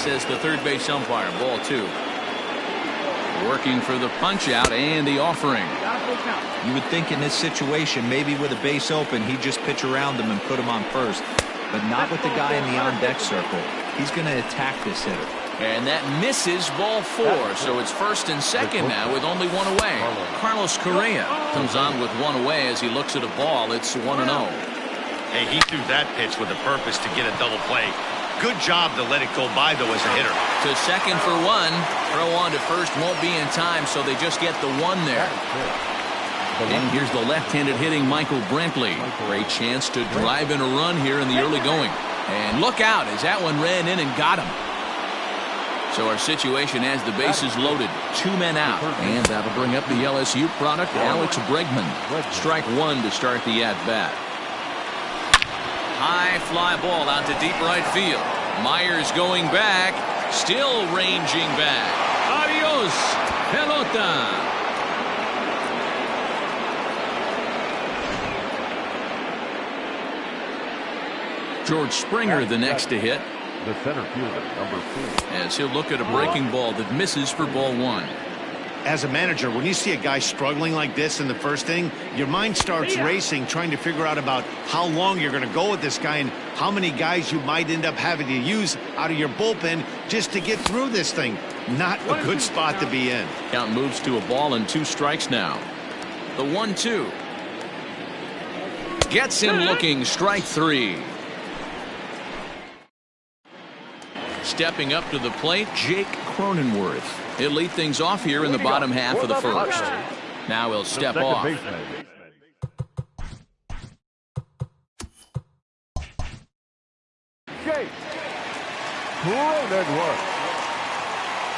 says the third base umpire. Ball 2. Working for the punch out and the offering. You would think in this situation, maybe with a base open, he'd just pitch around him and put him on first. But not with the guy in the on-deck circle. He's going to attack this hitter. And that misses. Ball 4. So it's first and second now with only one away. Carlos Correa comes on with one away as he looks at a ball. It's 1-0. Hey, he threw that pitch with a purpose to get a double play. Good job to let it go by, though, as a hitter. To second for 1. Throw on to first won't be in time, so they just get the 1 there. And here's the left-handed hitting Michael Brantley. Great chance to drive in a run here in the early going. And look out as that one ran in and got him. So our situation has the bases loaded. 2 men out. And that'll bring up the LSU product, Alex Bregman. Strike 1 to start the at-bat. High fly ball out to deep right field. Myers going back. Still ranging back. Adios, pelota. George Springer the next to hit. The center fielder, number 4. As he'll look at a breaking ball that misses for ball 1. As a manager, when you see a guy struggling like this in the first inning, your mind starts racing, trying to figure out about how long you're going to go with this guy and how many guys you might end up having to use out of your bullpen just to get through this thing. Not a good spot to be in. Count moves to a ball and 2 strikes now. The 1-2. Gets him looking. Strike 3. Stepping up to the plate, Jake Cronenworth. He'll lead things off here in the bottom half of the first. Now he'll step off.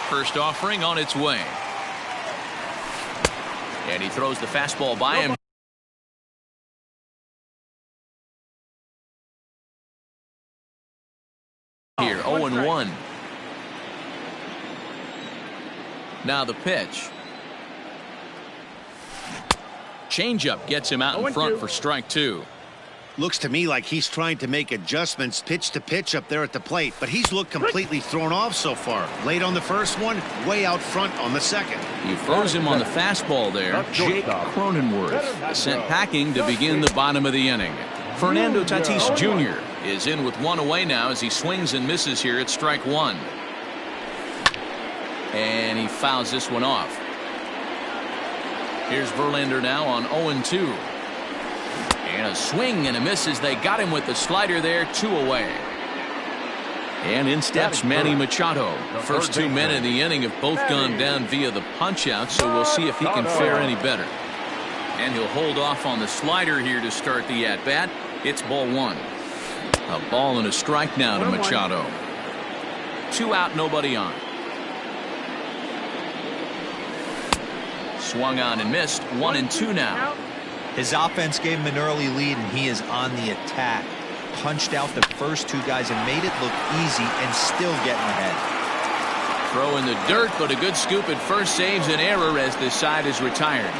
First offering on its way. And he throws the fastball by him. Here, 0-1. Now the pitch. Changeup gets him out in front for strike 2. Looks to me like he's trying to make adjustments pitch to pitch up there at the plate, but he's looked completely thrown off so far. Late on the first one, way out front on the second. He froze him on the fastball there. Jake Cronenworth sent packing to begin the bottom of the inning. Fernando Tatis Jr. is in with one away now as he swings and misses here at strike 1. And he fouls this one off. Here's Verlander now on 0-2. And a swing and a miss as they got him with the slider there. 2 away. And in steps Manny Machado. First 2 men in the inning have both gone down via the punch out, so we'll see if he can fare any better. And he'll hold off on the slider here to start the at-bat. It's ball 1. A ball and a strike now to Machado. 2 out, nobody on. Swung on and missed. 1-2 now. His offense gave him an early lead, and he is on the attack. Punched out the first 2 guys and made it look easy and still getting ahead. Throw in the dirt, but a good scoop at first saves an error as this side is retired.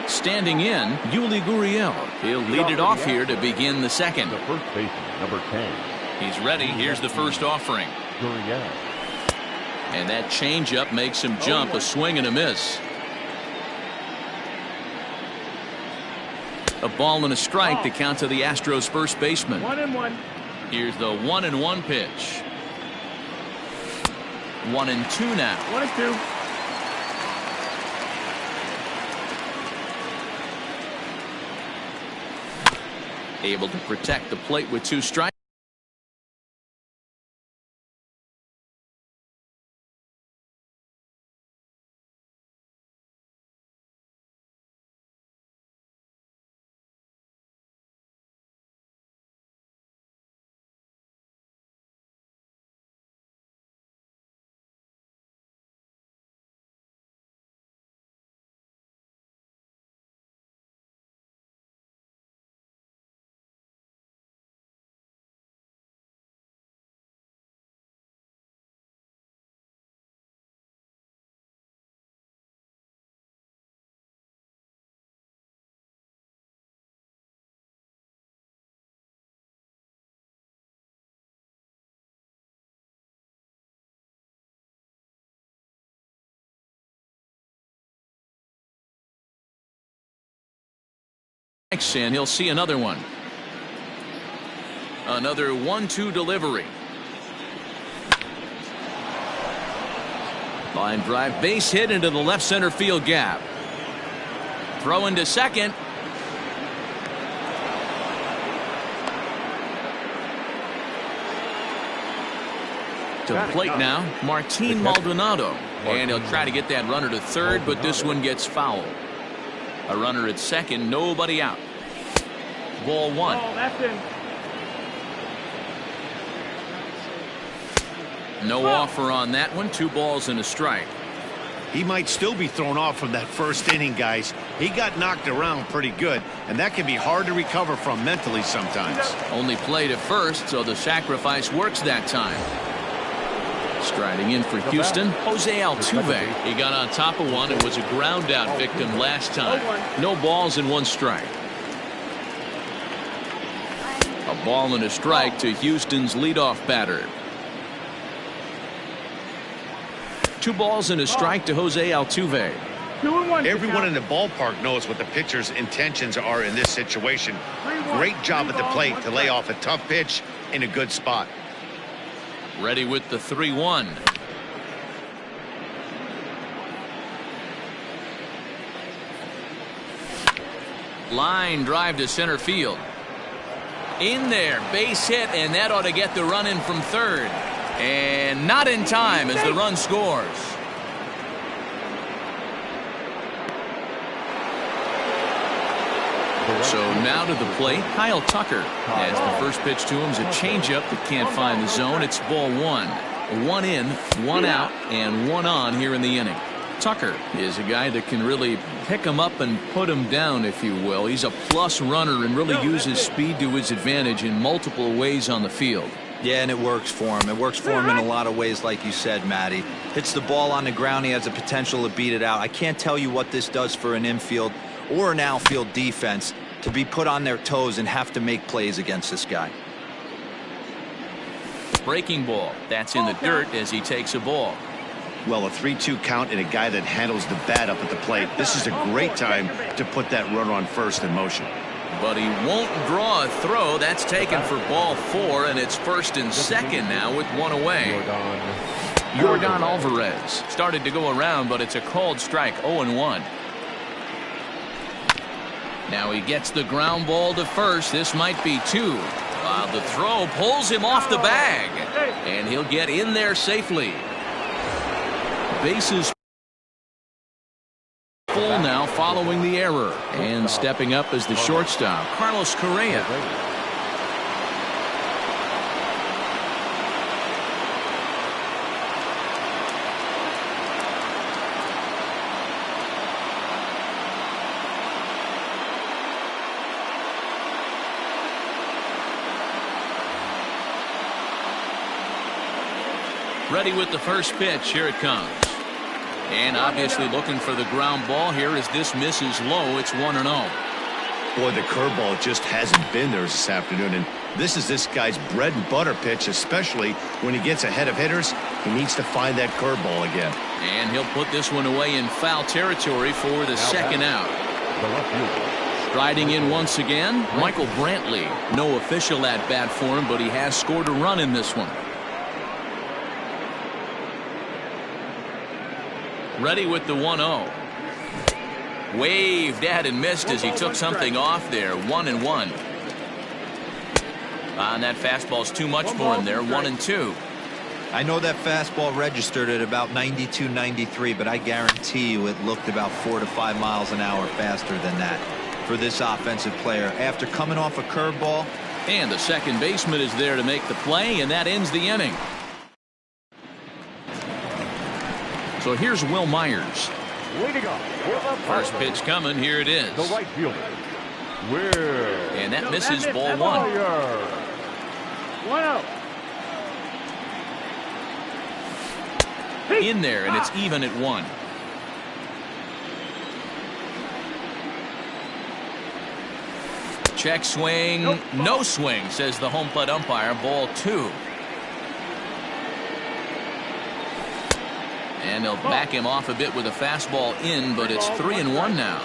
Standing in, Yuli Gurriel. He'll lead it off here to begin the second. The first baseman, number 10. He's ready. Here's the first offering. Gurriel. And that changeup makes him jump. A swing and a miss. A ball and a strike to count to the Astros first baseman. 1-1. Here's the 1-1 pitch. 1-2 now. 1-2. Able to protect the plate with 2 strikes. and he'll see another one. Another 1-2 delivery. Line drive, base hit into the left center field gap. Throw into second. To the plate now, Martin Maldonado. And he'll try to get that runner to third, but this one gets fouled. A runner at second, nobody out. Ball one. No offer on that one. 2 balls and a strike. He might still be thrown off from that first inning, guys. He got knocked around pretty good, and that can be hard to recover from mentally sometimes. Only played at first, so the sacrifice works that time. Striding in for Houston, Jose Altuve. He got on top of one and was a ground out victim last time. No balls and 1 strike. A ball and a strike to Houston's leadoff batter. 2 balls and a strike to Jose Altuve. Everyone in the ballpark knows what the pitcher's intentions are in this situation. Great job at the plate to lay off a tough pitch in a good spot. Ready with the 3-1. Line drive to center field. In there, base hit, and that ought to get the run in from third. And not in time as the run scores. So now to the plate, Kyle Tucker. As the first pitch to him is a changeup that can't find the zone. It's ball 1. 1 in, 1 out, and 1 on here in the inning. Tucker is a guy that can really pick him up and put him down, if you will. He's a plus runner and really uses speed to his advantage in multiple ways on the field. Yeah, and it works for him. It works for him in a lot of ways, like you said, Matty. Hits the ball on the ground. He has the potential to beat it out. I can't tell you what this does for an infield or an outfield defense to be put on their toes and have to make plays against this guy. Breaking ball. That's in the dirt as he takes a ball. Well, a 3-2 count and a guy that handles the bat up at the plate. This is a great time to put that runner on first in motion. But he won't draw a throw. That's taken for ball 4, and it's first and second now with 1 away. Yordan Alvarez started to go around, but it's a called strike. 0-1. Now he gets the ground ball to first. This might be 2. The throw pulls him off the bag, and he'll get in there safely. Bases full now following the error, and stepping up as the shortstop, Carlos Correa. Ready with the first pitch. Here it comes. And obviously looking for the ground ball here as this misses low. It's 1-0. Boy, the curveball just hasn't been there this afternoon, and this is this guy's bread and butter pitch, especially when he gets ahead of hitters. He needs to find that curveball again. And he'll put this one away in foul territory for the second out. Striding in once again, Michael Brantley. No official at bat for him, but he has scored a run in this one. Ready with the 1-0. Waved at and missed as he took something off there. 1-1. And that fastball's too much for him there. 1-2. I know that fastball registered at about 92, 93, but I guarantee you it looked about 4 to 5 miles an hour faster than that for this offensive player. After coming off a curveball. And the second baseman is there to make the play, and that ends the inning. So here's Will Myers. Way to go. First pitch coming. Here it is. The right fielder. Will. And that misses ball 1. 1-0. In there, and it's even at 1. Check swing. No swing, says the home plate umpire. Ball 2. And they'll back him off a bit with a fastball in, but it's 3-1 now.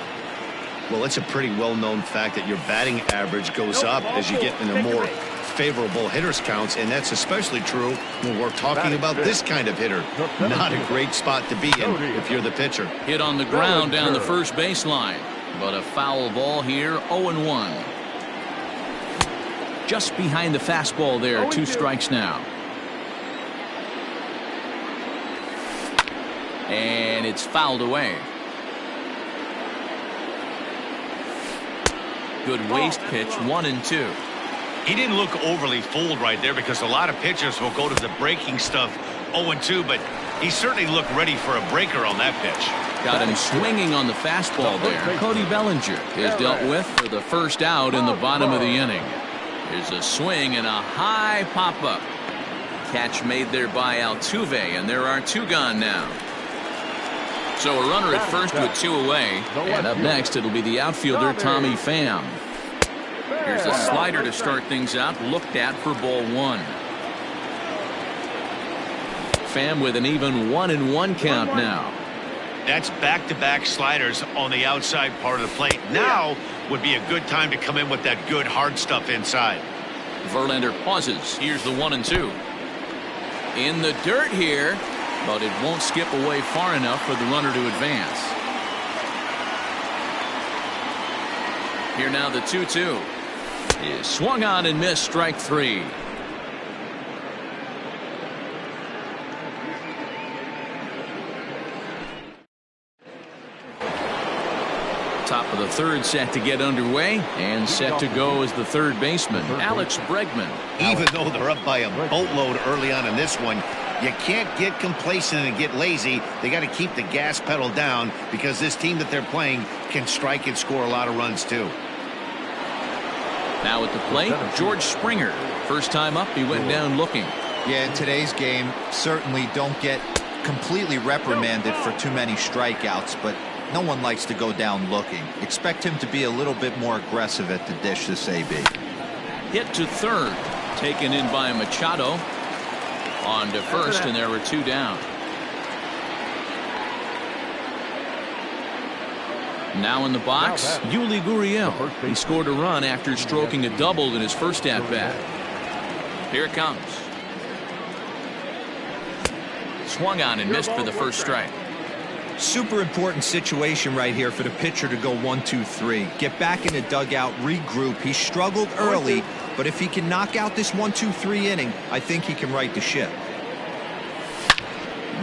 Well, it's a pretty well-known fact that your batting average goes up as you get into more favorable hitters counts, and that's especially true when we're talking about this kind of hitter. Not a great spot to be in if you're the pitcher. Hit on the ground down the first baseline, but a foul ball here. 0-1. Just behind the fastball there. 2 strikes now. And it's fouled away. Good waste pitch. 1-2. He didn't look overly fooled right there because a lot of pitchers will go to the breaking stuff 0-2, but he certainly looked ready for a breaker on that pitch. Got him swinging on the fastball there. Cody Bellinger is dealt with for the first out in the bottom of the inning. Here's a swing and a high pop-up. Catch made there by Altuve, and there are 2 gone now. So a runner at first with 2 away. And up next, it'll be the outfielder, Tommy Pham. Here's a slider to start things out, looked at for ball 1. Pham with an even 1-1 count now. That's back-to-back sliders on the outside part of the plate. Now would be a good time to come in with that good hard stuff inside. Verlander pauses. Here's the 1-2. In the dirt here, but it won't skip away far enough for the runner to advance. Here now the 2-2 is swung on and missed. Strike 3. Top of the third set to get underway, and set to go as the third baseman, Alex Bregman. Even though they're up by a boatload early on in this one, you can't get complacent and get lazy. They got to keep the gas pedal down because this team that they're playing can strike and score a lot of runs too. Now at the plate, George Springer. First time up, he went down looking. Yeah, in today's game, certainly don't get completely reprimanded for too many strikeouts, but no one likes to go down looking. Expect him to be a little bit more aggressive at the dish this AB. Hit to third, taken in by Machado. On to first, and there were 2 down. Now in the box, Yuli Gurriel. He scored a run after stroking a double in his first at-bat. Here it comes. Swung on and missed for the first strike. Super important situation right here for the pitcher to go 1-2-3. Get back in the dugout, regroup. He struggled early, but if he can knock out this 1-2-3 inning, I think he can right the ship.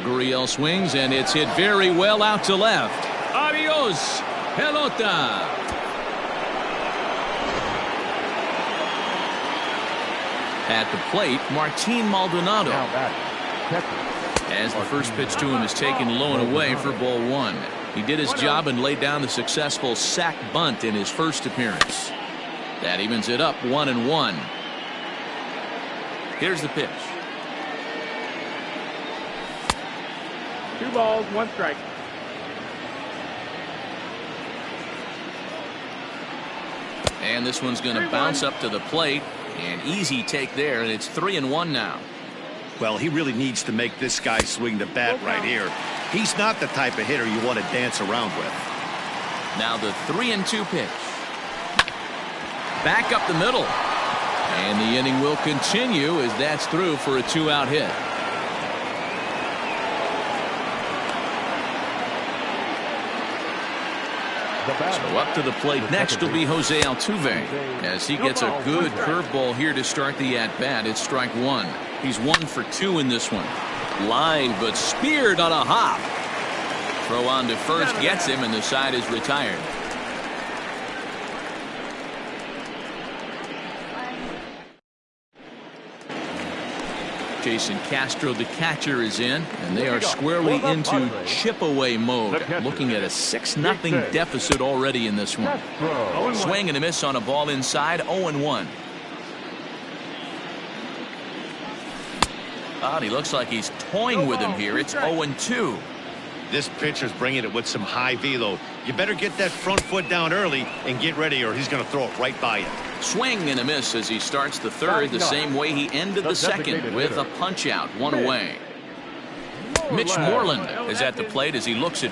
Gurriel swings, and it's hit very well out to left. Adios, pelota. At the plate, Martin Maldonado. As the first pitch to him is taken low and away for ball 1. He did his job and laid down the successful sac bunt in his first appearance. That evens it up 1-1. Here's the pitch. 2 balls, 1 strike. And this one's going to bounce up to the plate. An easy take there, and it's 3-1 now. Well, he really needs to make this guy swing the bat right here. He's not the type of hitter you want to dance around with. Now the 3-2 pitch. Back up the middle. And the inning will continue as that's through for a 2-out hit. So up to the plate next will be Jose Altuve as he gets a good curveball here to start the at-bat. It's strike 1. He's 1 for 2 in this one. Line, but speared on a hop. Throw on to first gets him, and the side is retired. Jason Castro, the catcher, is in, and they are squarely into chip-away mode, looking at a 6-0 deficit already in this one. Swing and a miss on a ball inside, 0-1. He looks like he's toying with him here. It's 0-2. This pitcher's bringing it with some high velo. You better get that front foot down early and get ready, or he's going to throw it right by you. Swing and a miss as he starts the third, the same way he ended the second, with a punch-out, 1 away. Mitch Moreland is at the plate as he looks at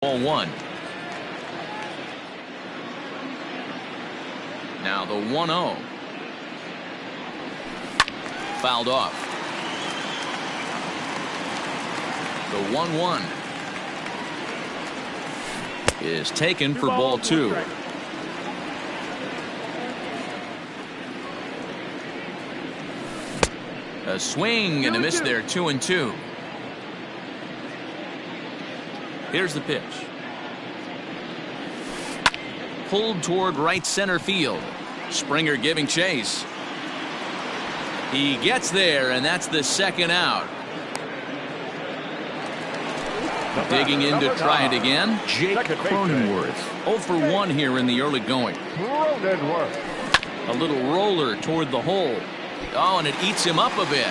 1. Now the 1-0. Fouled off. The 1-1 is taken for ball 2. A swing and a miss there, 2-2. Here's the pitch. Pulled toward right center field. Springer giving chase. He gets there, and that's the second out. Digging in to try it again, Jake Cronenworth. 0 for 1 here in the early going. A little roller toward the hole. Oh, and it eats him up a bit.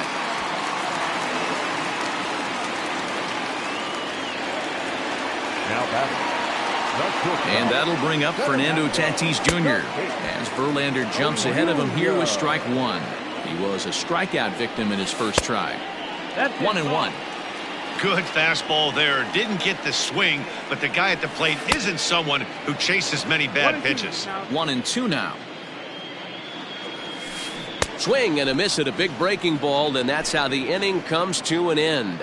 And that'll bring up Fernando Tatis Jr. as Verlander jumps ahead of him here with strike 1. He was a strikeout victim in his first try. 1-1. Good fastball there. Didn't get the swing, but the guy at the plate isn't someone who chases many bad pitches. 1-2 now. Swing and a miss at a big breaking ball, and that's how the inning comes to an end.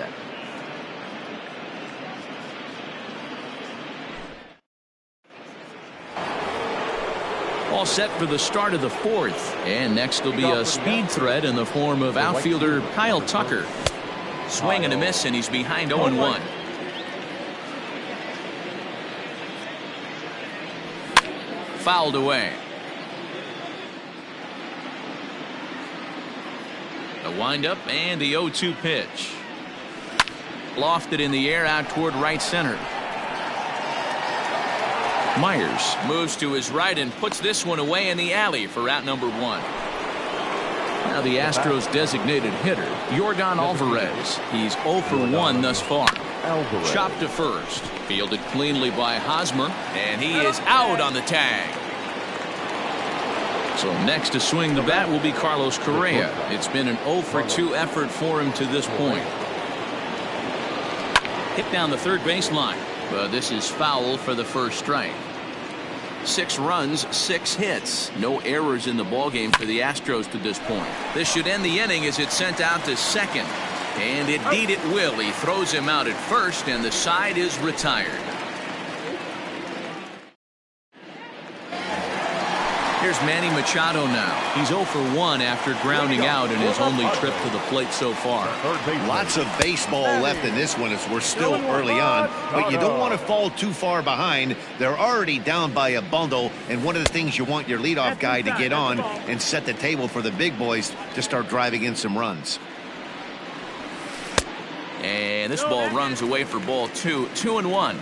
All set for the start of the 4th. And next will be a speed threat in the form of outfielder Kyle Tucker. Swing and a miss, and he's behind 0-1. Fouled away. The windup and the 0-2 pitch. Lofted in the air out toward right center. Myers moves to his right and puts this one away in the alley for out number 1. Now the Astros designated hitter, Yordan Alvarez. He's 0 for 1 thus far. Chopped to first. Fielded cleanly by Hosmer, and he is out on the tag. So next to swing the bat will be Carlos Correa. It's been an 0 for 2 effort for him to this point. Hit down the third baseline, but this is foul for the first strike. 6 runs, 6 hits. No errors in the ballgame for the Astros to this point. This should end the inning as it's sent out to second. And indeed it will. He throws him out at first, and the side is retired. Here's Manny Machado now. He's 0 for 1 after grounding out in his only trip to the plate so far. Lots of baseball left in this one as we're still early on, but you don't want to fall too far behind. They're already down by a bundle, and one of the things you want your leadoff guy to get on and set the table for the big boys to start driving in some runs. And this ball runs away for ball 2. 2-1.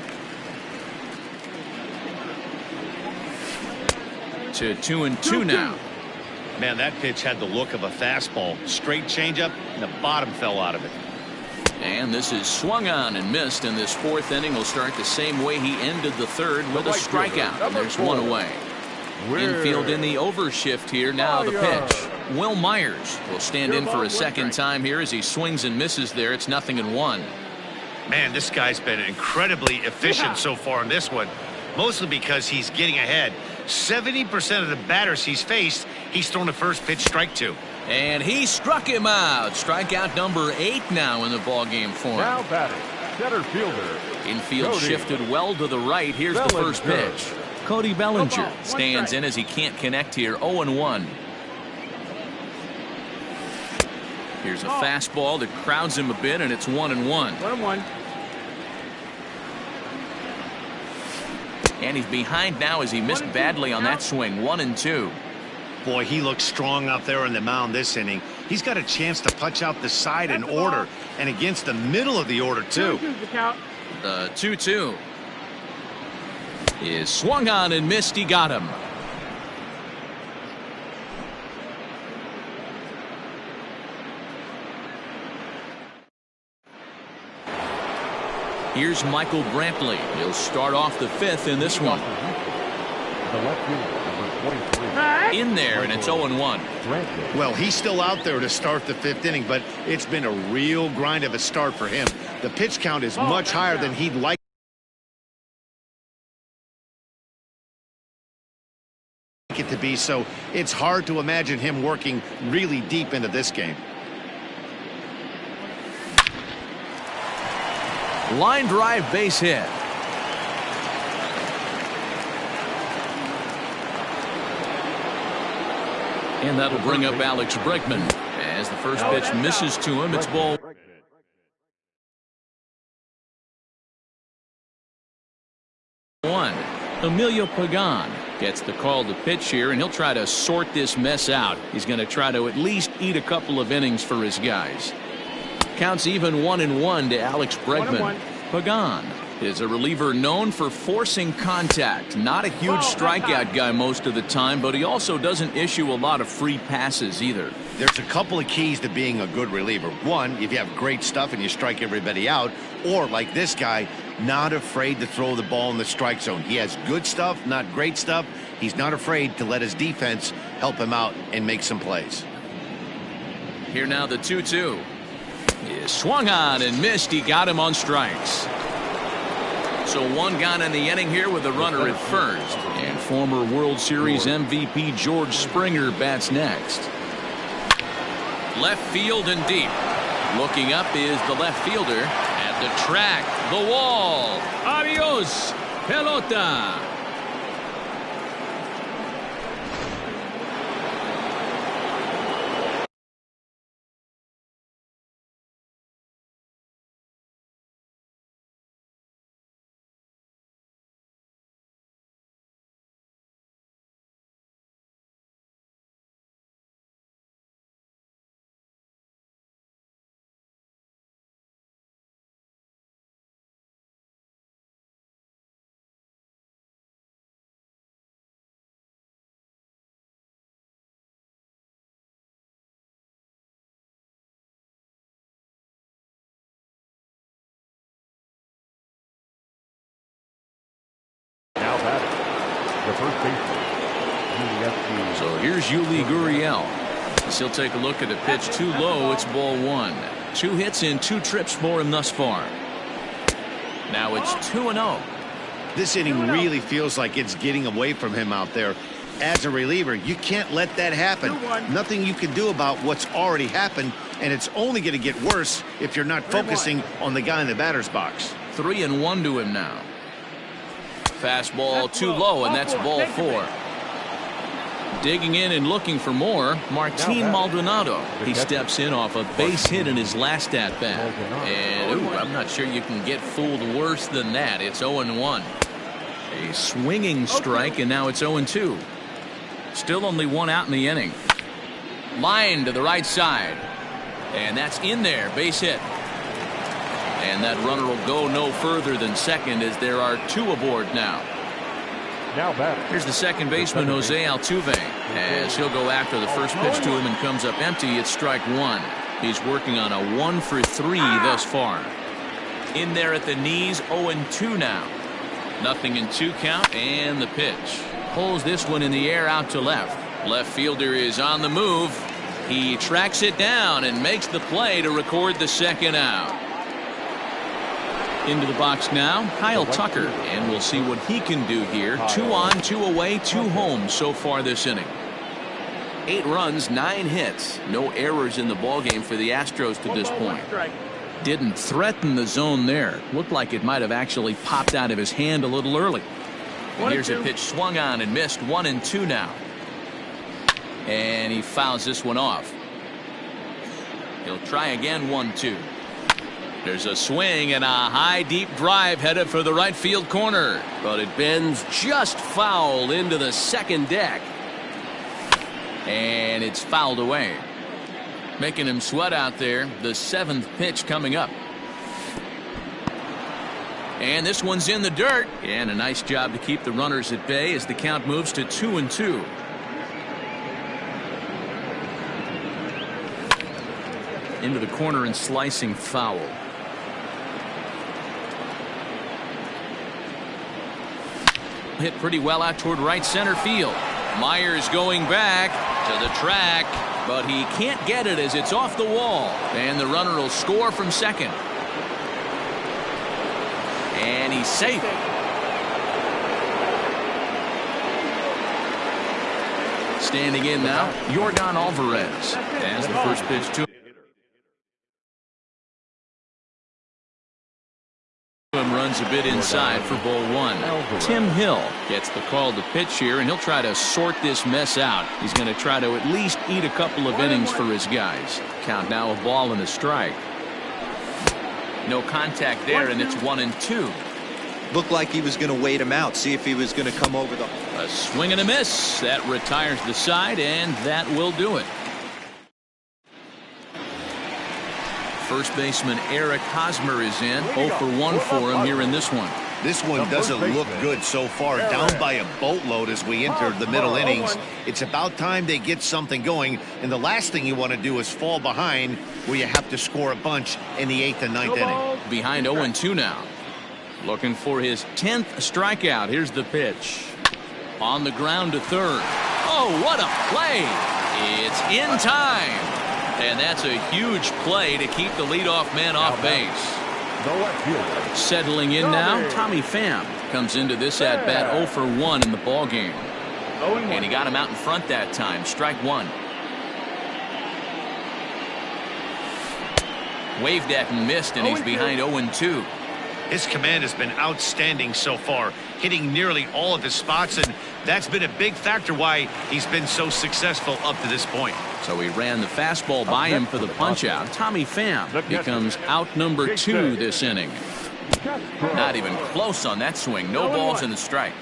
To 2-2 now. Man, that pitch had the look of a fastball. Straight changeup, and the bottom fell out of it. And this is swung on and missed, and this 4th inning will start the same way he ended the 3rd with a strikeout. And there's 1 away. Infield in the overshift here. Now the pitch. Will Myers will stand in for a second time here as he swings and misses there. It's 0-1. Man, this guy's been incredibly efficient so far in this one, mostly because he's getting ahead. 70% of the batters he's faced, he's thrown the first pitch strike to. And he struck him out. Strikeout number 8 now in the ballgame for him. Now batting, center fielder. Infield Cody shifted well to the right. Here's the first pitch. Cody Bellinger stands in as he can't connect here. 0-1. Here's a fastball that crowds him a bit, and it's 1-1. 1-1. And he's behind now as he missed badly on that swing. 1-2. Boy, he looks strong up there on the mound this inning. He's got a chance to punch out the side in order, and against the middle of the order, too. The 2-2 is swung on and missed. He got him. Here's Michael Brantley. He'll start off the 5th in this one. The left fielder, number 23. In there, and it's 0-1. Well, he's still out there to start the 5th inning, but it's been a real grind of a start for him. The pitch count is much higher than he'd like. be, so it's hard to imagine him working really deep into this game. Line drive base hit. And that'll bring up Alex Bregman. As the first pitch misses to him, it's ball 1. Emilio Pagan gets the call to pitch here, and he'll try to sort this mess out. He's going to try to at least eat a couple of innings for his guys. Counts even 1-1 to Alex Bregman. Pagan is a reliever known for forcing contact. Not a huge strikeout guy most of the time, but he also doesn't issue a lot of free passes either. There's a couple of keys to being a good reliever. One, if you have great stuff and you strike everybody out, or like this guy, not afraid to throw the ball in the strike zone. He has good stuff, not great stuff. He's not afraid to let his defense help him out and make some plays. Here now the 2-2. He swung on and missed. He got him on strikes. So one gone in the inning here with a runner at first. And former World Series MVP George Springer bats next. Left field and deep. Looking up is the left fielder. At the track, the wall. Adios, pelota. The first baseman. So here's Yuli Gurriel. He'll take a look at a pitch too low. It's ball 1. 2 hits and 2 trips for him thus far. Now it's 2-0. This inning really feels like it's getting away from him out there. As a reliever, you can't let that happen. Nothing you can do about what's already happened, and it's only going to get worse if you're not focusing on the guy in the batter's box. 3-1 to him now. Fastball too low, and that's ball 4. Digging in and looking for more, Martin Maldonado. He steps in off a base hit in his last at-bat. And, I'm not sure you can get fooled worse than that. It's 0-1. A swinging strike, and now it's 0-2. Still only 1 out in the inning. Line to the right side. And that's in there, base hit. And that runner will go no further than second as there are 2 aboard now. Here's the second baseman, Jose Altuve, as he'll go after the first pitch to him and comes up empty. It's strike 1. He's working on a 1 for 3 thus far. In there at the knees, 0-2 now. 0-2 count, and the pitch. Pulls this one in the air out to left. Left fielder is on the move. He tracks it down and makes the play to record the second out. Into the box now, Kyle Tucker, and we'll see what he can do here. 2 on, 2 away, 2 home so far this inning. 8 runs, 9 hits. No errors in the ballgame for the Astros to this point. Didn't threaten the zone there. Looked like it might have actually popped out of his hand a little early. And here's a pitch swung on and missed. 1-2 now. And he fouls this one off. He'll try again. 1-2. There's a swing and a high deep drive headed for the right field corner, but it bends just foul into the second deck, and it's fouled away, making him sweat out there. The 7th pitch coming up, and this one's in the dirt, and a nice job to keep the runners at bay as the count moves to 2-2. Into the corner and slicing foul. Hit pretty well out toward right center field. Myers going back to the track, but he can't get it as it's off the wall. And the runner will score from second. And he's safe. Standing in now, Yordan Alvarez as the first pitch to him runs a bit inside for ball one. Tim Hill gets the call to pitch here, and he'll try to sort this mess out. He's going to try to at least eat a couple of innings for his guys. Count now a ball and a strike. No contact there, and it's 1-2. Looked like he was going to wait him out, see if he was going to come over the... A swing and a miss. That retires the side, and that will do it. First baseman Eric Hosmer is in. 0 for 1 for him here in this one. This one doesn't look good so far. Down by a boatload as we enter the middle innings. It's about time they get something going. And the last thing you want to do is fall behind where you have to score a bunch in the 8th and 9th inning. Behind 0-2 now. Looking for his 10th strikeout. Here's the pitch. On the ground to third. Oh, what a play. It's in time. And that's a huge play to keep the leadoff man off base. Settling in now, Tommy Pham comes into this at bat 0 for 1 in the ball game. And he got him out in front that time. Strike one. Waved at and missed, and he's behind 0-2. His command has been outstanding so far, hitting nearly all of his spots, and that's been a big factor why he's been so successful up to this point. So he ran the fastball by him for the punch-out. Tommy Pham becomes out number 2 this inning. Not even close on that swing. No balls in the strike.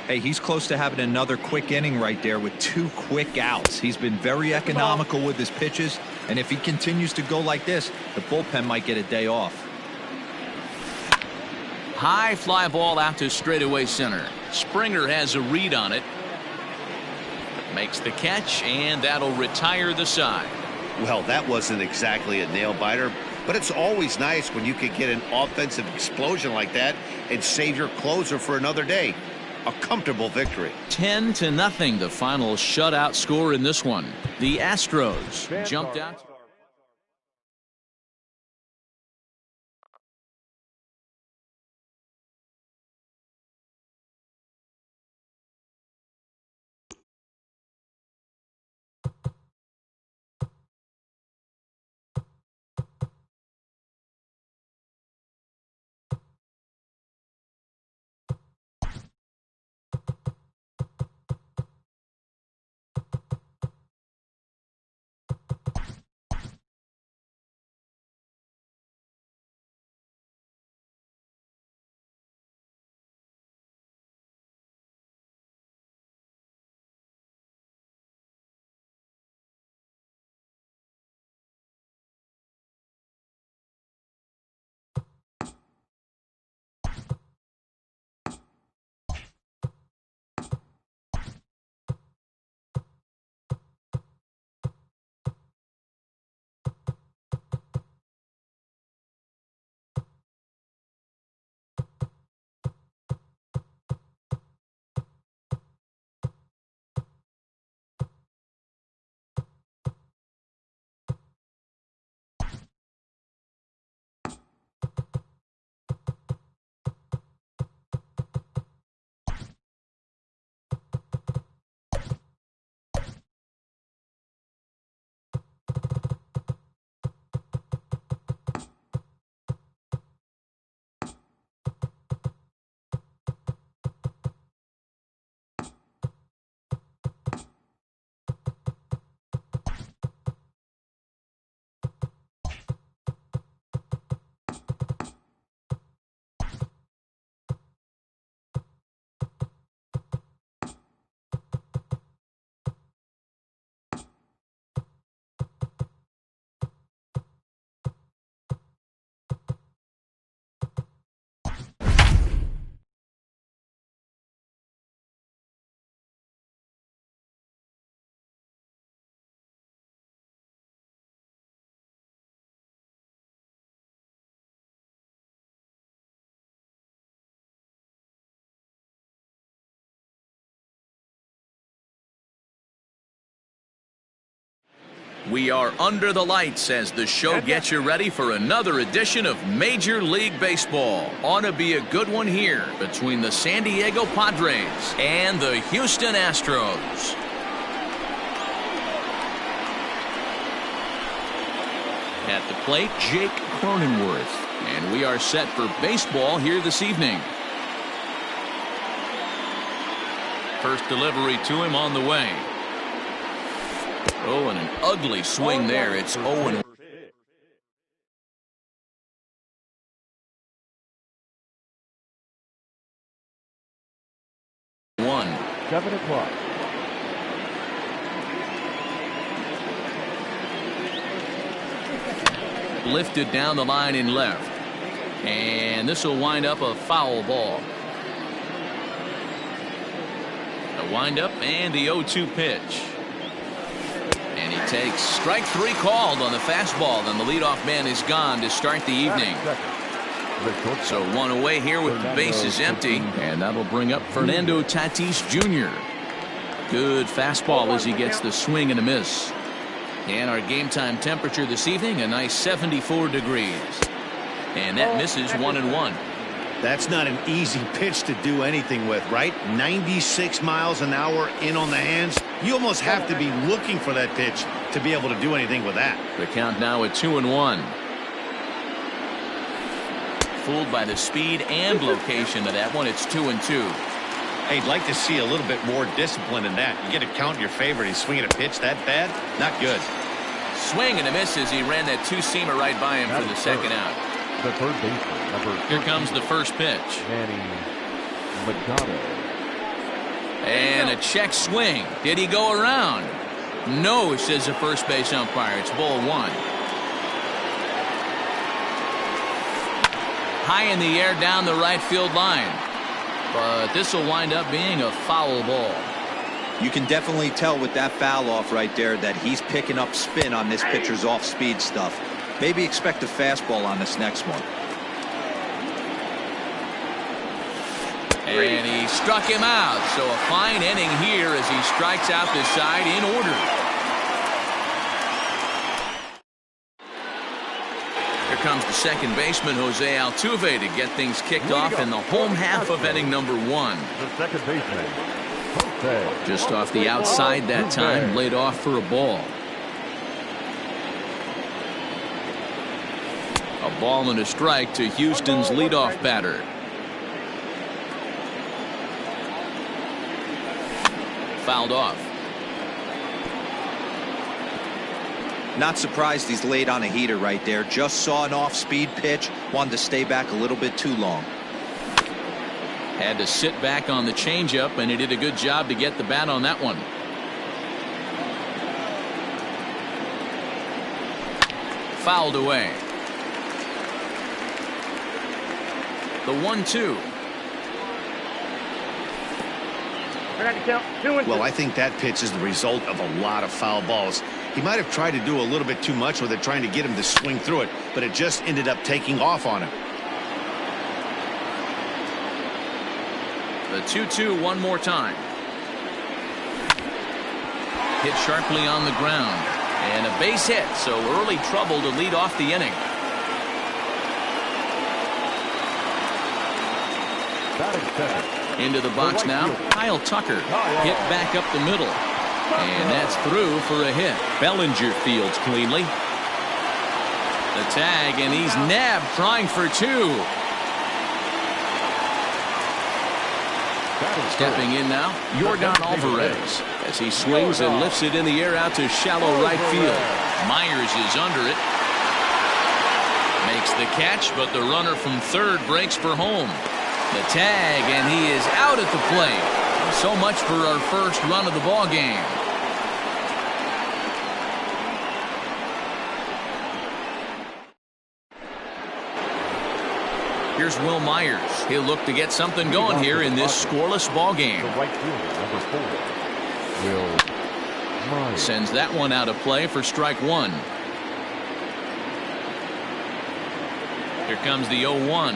Hey, he's close to having another quick inning right there with 2 quick outs. He's been very economical with his pitches, and if he continues to go like this, the bullpen might get a day off. High fly ball out to straightaway center. Springer has a read on it. Makes the catch, and that'll retire the side. Well, that wasn't exactly a nail-biter, but it's always nice when you can get an offensive explosion like that and save your closer for another day. A comfortable victory. 10-0, the final shutout score in this one. The Astros jumped out. We are under the lights as the show gets you ready for another edition of Major League Baseball. Ought to be a good one here between the San Diego Padres and the Houston Astros. At the plate, Jake Cronenworth. And we are set for baseball here this evening. First delivery to him on the way. Oh, and an ugly swing there. It's 0-1. One. 7 o'clock. Lifted down the line in left. And this will wind up a foul ball. The windup and the 0-2 pitch. And he takes strike 3 called on the fastball, and the leadoff man is gone to start the evening. So one away here with the bases empty, and that'll bring up Fernando Tatis Jr. Good fastball as he gets the swing and a miss. And our game time temperature this evening, a nice 74 degrees. And that misses 1-1. That's not an easy pitch to do anything with, right? 96 miles an hour in on the hands. You almost have to be looking for that pitch to be able to do anything with that. The count now at 2-1. Fooled by the speed and location of that one. It's 2-2. Hey, I'd like to see a little bit more discipline in that. You get a count in your favor and he's swinging a pitch that bad? Not good. Swing and a miss as he ran that two-seamer right by him for the second out. The third baseman, number 13, Here comes the first pitch. Manny Machado. And a check swing. Did he go around? No, says the first base umpire. It's ball 1. High in the air down the right field line. But this will wind up being a foul ball. You can definitely tell with that foul off right there that he's picking up spin on this pitcher's off-speed stuff. Maybe expect a fastball on this next one. And he struck him out. So a fine inning here as he strikes out the side in order. Here comes the second baseman, Jose Altuve, to get things kicked off in the home half of inning number 1. The second baseman, Jose. Just off the outside that time, laid off for a ball. A ball and a strike to Houston's leadoff batter. Fouled off. Not surprised he's laid on a heater right there. Just saw an off-speed pitch. Wanted to stay back a little bit too long. Had to sit back on the changeup, and he did a good job to get the bat on that one. Fouled away. The 1-2. Well, I think that pitch is the result of a lot of foul balls. He might have tried to do a little bit too much with it, trying to get him to swing through it, but it just ended up taking off on him. The 2-2 one more time. Hit sharply on the ground. And a base hit, so early trouble to lead off the inning. Into the box now, Kyle Tucker. Hit back up the middle. And that's through for a hit. Bellinger fields cleanly. The tag, and he's nabbed, trying for 2. Stepping in now, Yordan Alvarez, as he swings and lifts it in the air out to shallow right field. Myers is under it. Makes the catch, but the runner from third breaks for home. The tag, and he is out at the plate. So much for our first run of the ball game. Here's Will Myers. He'll look to get something going here in this scoreless ball game. The right fielder, number 4, Will Myers. Sends that one out of play for strike 1. Here comes the 0-1.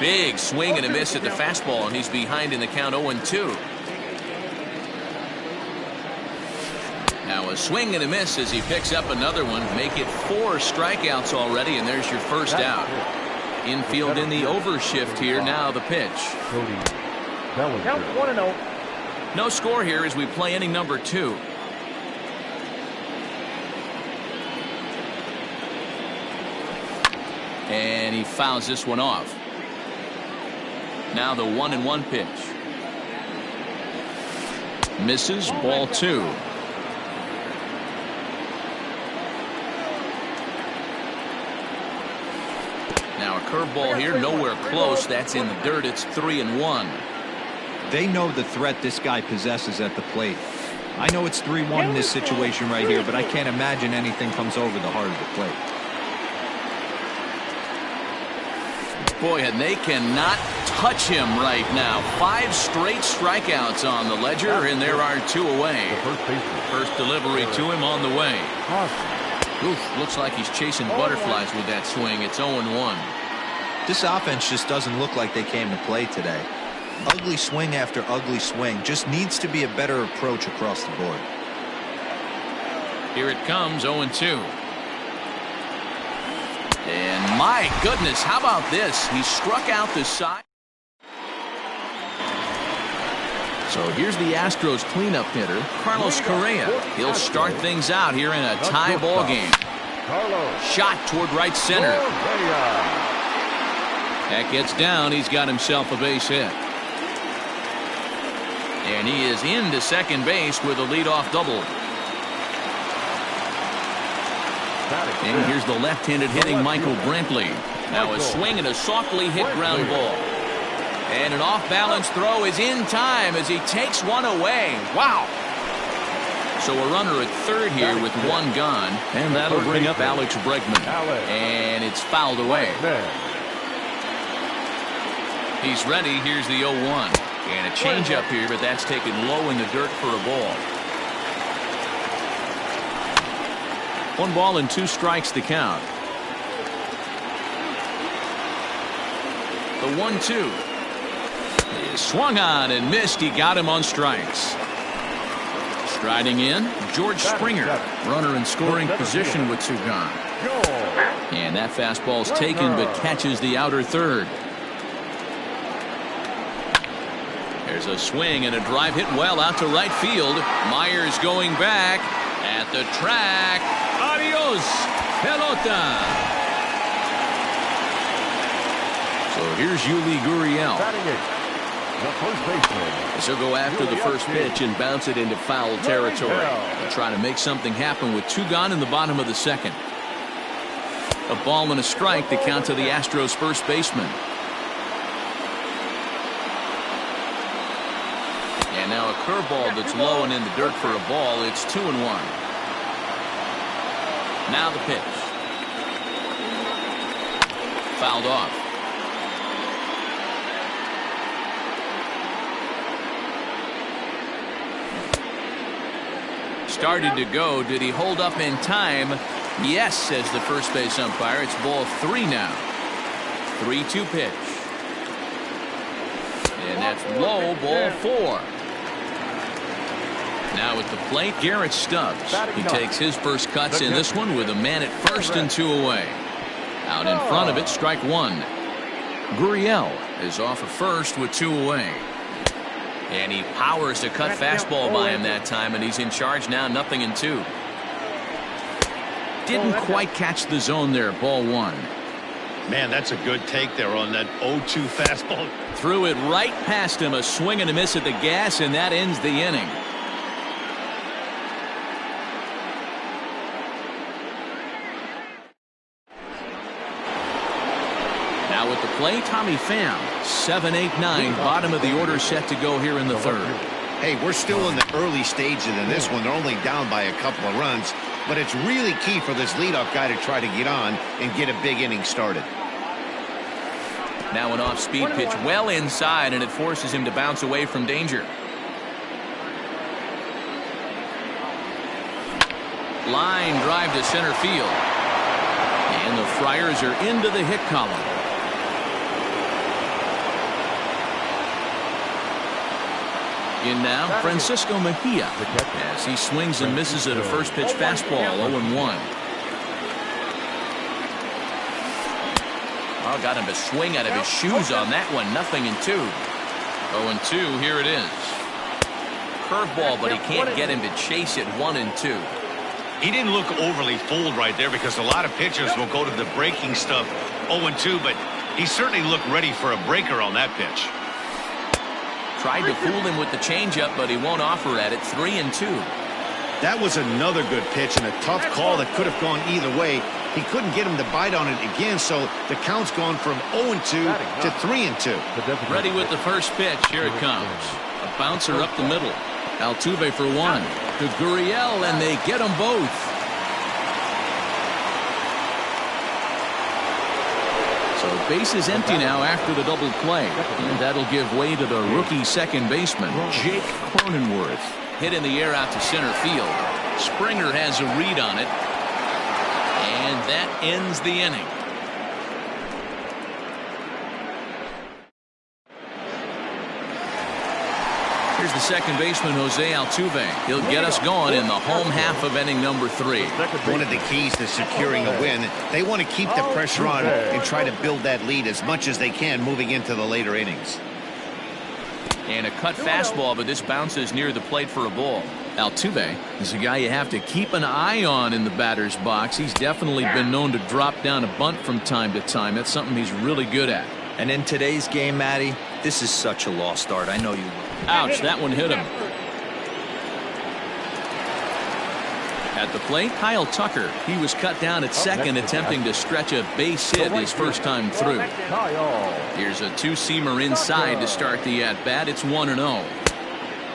Big swing and a miss at the fastball, and he's behind in the count 0-2. Now a swing and a miss as he picks up another one. Make it 4 strikeouts already, and there's your first out. Infield in the overshift here. Now the pitch. Count 1-0. No score here as we play inning number 2. And he fouls this one off. Now the 1-1 pitch. Misses, ball 2. Now a curveball here, nowhere close. That's in the dirt. It's 3-1. They know the threat this guy possesses at the plate. I know it's 3-1 in this situation right here, but I can't imagine anything comes over the heart of the plate. Boy, and they cannot touch him right now. 5 straight strikeouts on the ledger, and there are 2 away. First delivery to him on the way. Oof, looks like he's chasing butterflies with that swing. It's 0-1. This offense just doesn't look like they came to play today. Ugly swing after ugly swing. Just needs to be a better approach across the board. Here it comes, 0-2. And my goodness, how about this? He struck out the side. So here's the Astros cleanup hitter, Carlos Correa. He'll start things out here in a tie ball game. Shot toward right center. That gets down. He's got himself a base hit. And he is into second base with a leadoff double. And here's the left-handed hitting Michael Brantley. Now a swing and a softly hit ground ball. And an off-balance throw is in time as he takes one away. Wow. So a runner at third here with 1 gone. And that'll bring up Alex Bregman. And it's fouled away. He's ready. Here's the 0-1. And a changeup here, but that's taken low in the dirt for a ball. 1 ball and 2 strikes to count. The 1-2. He swung on and missed. He got him on strikes. Striding in, George Springer. Runner in scoring position with 2 gone. And that fastball's taken but catches the outer third. There's a swing and a drive hit well out to right field. Myers going back at the track. Adios, pelota. So here's Yuli Gurriel. As he'll go after the first pitch and bounce it into foul territory. They'll try to make something happen with 2 gone in the bottom of the second. A ball and a strike to count to the Astros first baseman. And now a curveball that's low and in the dirt for a ball. It's 2-1. Now the pitch. Fouled off. Started to go. Did he hold up in time? Yes, says the first base umpire. It's ball 3 now. 3-2 pitch. And that's low, ball 4. Now at the plate, Garrett Stubbs. He takes his first cuts in this one with a man at first and 2 away. Out in front of it, strike 1. Gurriel is off of first with 2 away. And he powers a cut fastball by him that time, and he's in charge now, 0-2. Didn't quite catch the zone there, ball 1. Man, that's a good take there on that 0-2 fastball. Threw it right past him, a swing and a miss at the gas, and that ends the inning. Now at the plate, Tommy Pham. 7-8-9, bottom of the order set to go here in the third. Hey, we're still in the early stages in this one. They're only down by a couple of runs, but it's really key for this leadoff guy to try to get on and get a big inning started. Now an off-speed pitch well inside, and it forces him to bounce away from danger. Line drive to center field. And the Friars are into the hit column. In now, Francisco Mejia, as he swings and misses at a first pitch fastball, 0-1. Oh, got him to swing out of his shoes on that one, 0-2. 0-2, here it is. Curveball, but he can't get him to chase it, 1-2. He didn't look overly fooled right there because a lot of pitchers will go to the breaking stuff 0-2, but he certainly looked ready for a breaker on that pitch. Tried to fool him with the changeup, but he won't offer at it. 3-2. That was another good pitch and a tough call that could have gone either way. He couldn't get him to bite on it again, so the count's gone from 0-2 to 3-2. Ready with the first pitch. Here it comes. A bouncer up the middle. Altuve for one. To Gurriel, and they get them both. So base is empty now after the double play. And that'll give way to the rookie second baseman, Jake Cronenworth. Hit in the air out to center field. Springer has a read on it. And that ends the inning. Here's the second baseman, Jose Altuve. He'll get us going in the home half of inning number 3. One of the keys to securing a win, they want to keep the pressure on and try to build that lead as much as they can moving into the later innings. And a cut fastball, but this bounces near the plate for a ball. Altuve is a guy you have to keep an eye on in the batter's box. He's definitely been known to drop down a bunt from time to time. That's something he's really good at. And in today's game, Matty, this is such a lost art. I know you. Ouch, that one hit him. At the plate, Kyle Tucker. He was cut down at second, attempting to stretch a base hit his first time through. Here's a two-seamer inside to start the at-bat. It's 1-0.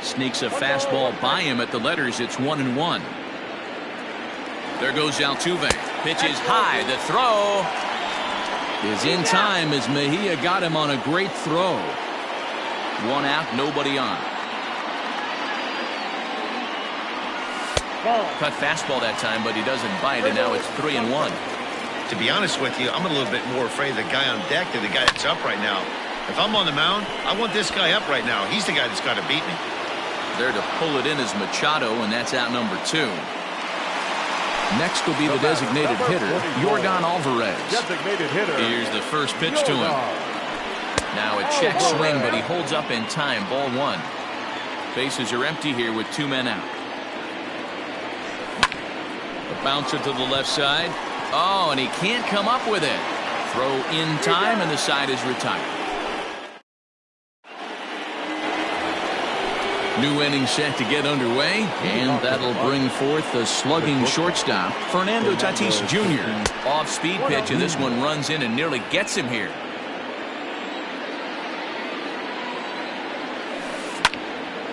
Sneaks a fastball by him at the letters. It's 1-1. There goes Altuve. Pitches high. The throw is in time as Mejia got him on a great throw. One out, nobody on. Cut fastball that time, but he doesn't bite, and now it's 3-1. To be honest with you, I'm a little bit more afraid of the guy on deck than the guy that's up right now. If I'm on the mound, I want this guy up right now. He's the guy that's got to beat me. There to pull it in is Machado, and that's out number 2. Next will be the designated hitter, Yordan Alvarez. Here's the first pitch to him. Now a check swing, but he holds up in time. Ball 1. Bases are empty here with 2 men out. A bouncer to the left side. Oh, and he can't come up with it. Throw in time, and the side is retired. New inning set to get underway, and that'll bring forth the slugging shortstop, Fernando Tatis Jr. Off-speed pitch, and this one runs in and nearly gets him here.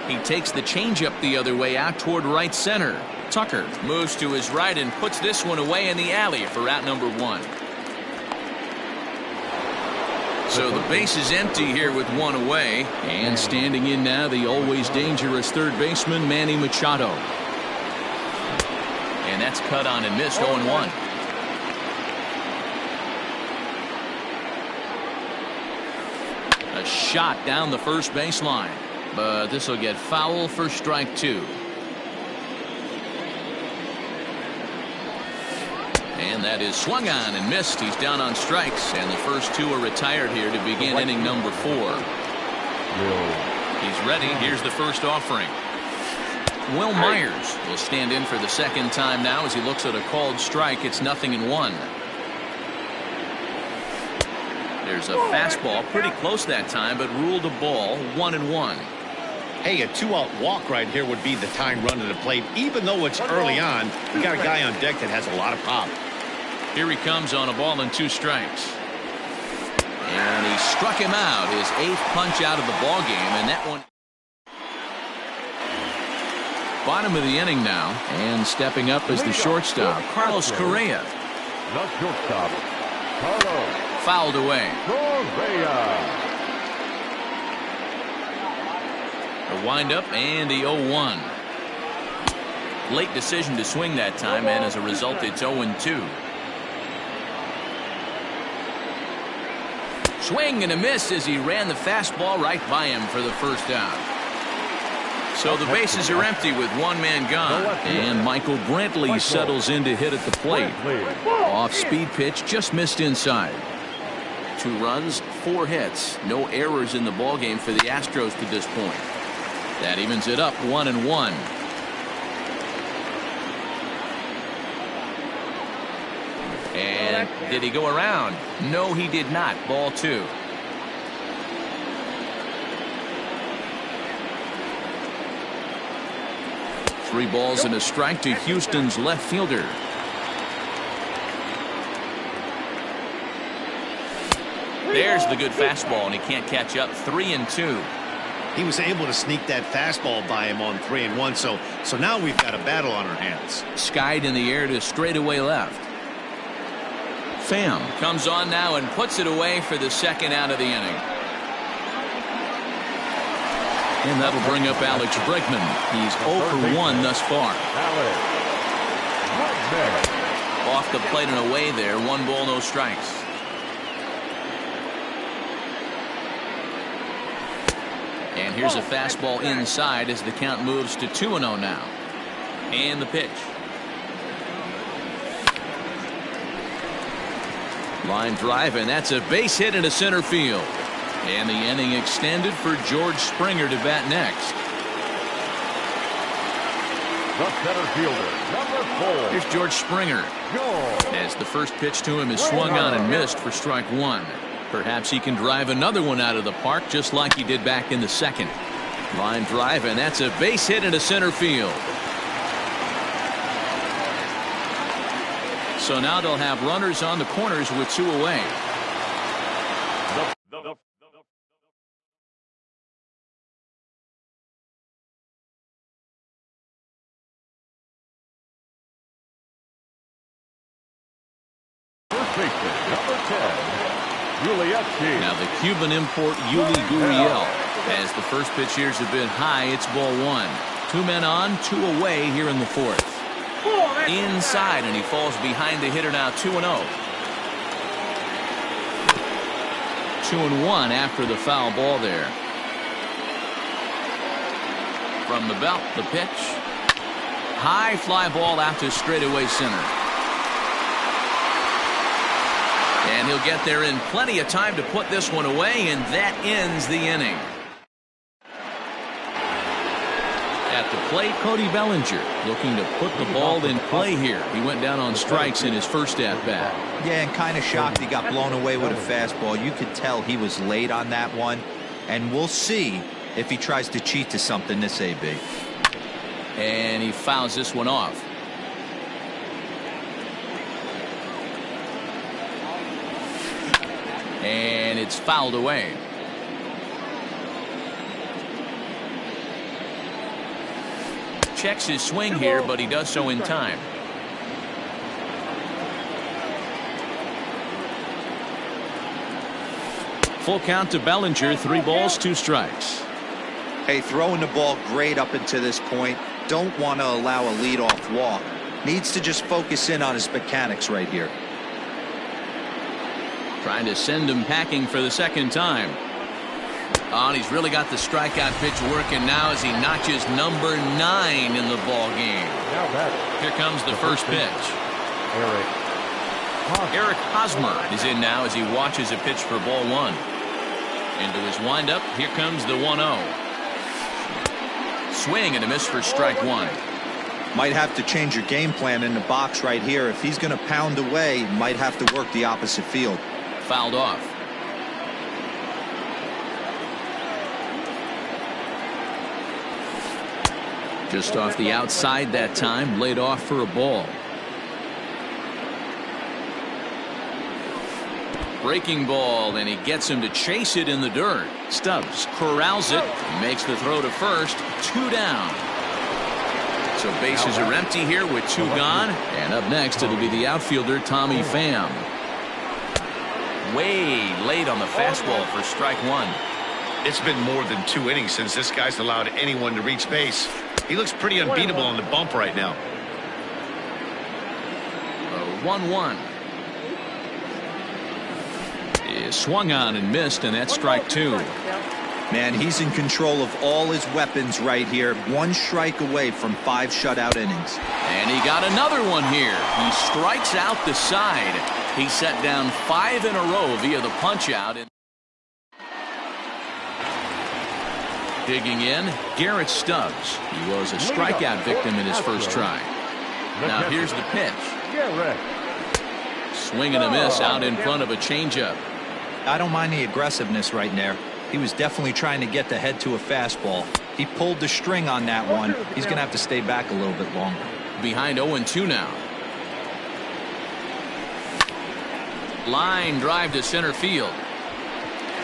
He takes the changeup the other way out toward right center. Tucker moves to his right and puts this one away in the alley for out number 1. So the base is empty here with 1 away, and standing in now the always dangerous third baseman Manny Machado. And that's cut on and missed. 0-1. A shot down the first baseline, but this will get foul for strike 2. And that is swung on and missed. He's down on strikes, and the first 2 are retired here to begin inning number 4. He's ready. Here's the first offering. Will Myers will stand in for the second time now as he looks at a called strike. It's 0-1. There's a fastball pretty close that time, but ruled a ball. 1-1. Hey, a 2-out walk right here would be the time run to the plate. Even though it's early on, we got a guy on deck that has a lot of pop. Here he comes on a ball and 2 strikes. And he struck him out, his 8th punch out of the ball game, and that one. Bottom of the inning now, and stepping up is the shortstop, Carlos Correa. The shortstop, Carlos. Fouled away. Correa. A windup and the 0-1. Late decision to swing that time, and as a result, it's 0-2. Swing and a miss as he ran the fastball right by him for the first out. So the bases are empty with 1 man gone, and Michael Brantley settles in to hit at the plate. Off-speed pitch, just missed inside. 2 runs, 4 hits. No errors in the ballgame for the Astros to this point. That evens it up 1-1. And did he go around? No, he did not. Ball 2. Three balls and a strike to Houston's left fielder. There's the good fastball, and he can't catch up. 3-2. He was able to sneak that fastball by him on 3-1. So now we've got a battle on our hands. Skied in the air to straightaway left. Pham comes on now and puts it away for the second out of the inning. And that'll bring up Alex Bregman. He's 0 for 1 thus far. Off the plate and away there. 1 ball, no strikes. And here's a fastball inside as the count moves to 2-0 now. And the pitch. Line drive, and that's a base hit into center field. And the inning extended for George Springer to bat next. The center fielder, number 4. Here's George Springer. As the first pitch to him is swung on and missed for strike 1. Perhaps he can drive another one out of the park just like he did back in the second. Line drive, and that's a base hit into center field. So now they'll have runners on the corners with 2 away. Number 10, now the Cuban import Yuli Gurriel. As the first pitch here's a bit high, it's ball 1. 2 men on, 2 away here in the 4th. Inside, and he falls behind the hitter now. 2-0. 2-1 after the foul ball there. From the belt, the pitch. High fly ball out to straightaway center. And he'll get there in plenty of time to put this one away, and that ends the inning. At the plate, Cody Bellinger looking to put the ball in play here. He went down on strikes in his first at-bat. Yeah, and kind of shocked he got blown away with a fastball. You could tell he was late on that one. And we'll see if he tries to cheat to something this AB. And he fouls this one off. And it's fouled away. Checks his swing here, but he does so in time. Full count to Bellinger. 3 balls, 2 strikes. Hey, throwing the ball great up until this point. Don't want to allow a leadoff walk. Needs to just focus in on his mechanics right here. Trying to send him packing for the second time. Oh, and he's really got the strikeout pitch working now as he notches number 9 in the ball game. Here comes the first pitch. Eric Hosmer is in now as he watches a pitch for ball 1. Into his windup, here comes the 1-0. Swing and a miss for strike 1. Might have to change your game plan in the box right here. If he's going to pound away, might have to work the opposite field. Fouled off. Just off the outside that time, laid off for a ball. Breaking ball, and he gets him to chase it in the dirt. Stubbs corrals it, makes the throw to first. 2 down. So bases are empty here with 2 gone. And up next, it'll be the outfielder, Tommy Pham. Way late on the fastball for strike 1. It's been more than 2 innings since this guy's allowed anyone to reach base. He looks pretty unbeatable on the bump right now. 1-1. Is swung on and missed, and that's strike 2. Man, he's in control of all his weapons right here. 1 strike away from 5 shutout innings. And he got another one here. He strikes out the side. He set down 5 in a row via the punch out. Digging in, Garrett Stubbs. He was a strikeout victim in his first try. Now here's the pitch. Swing and a miss out in front of a changeup. I don't mind the aggressiveness right there. He was definitely trying to get the head to a fastball. He pulled the string on that one. He's going to have to stay back a little bit longer. Behind 0-2 now. Line drive to center field.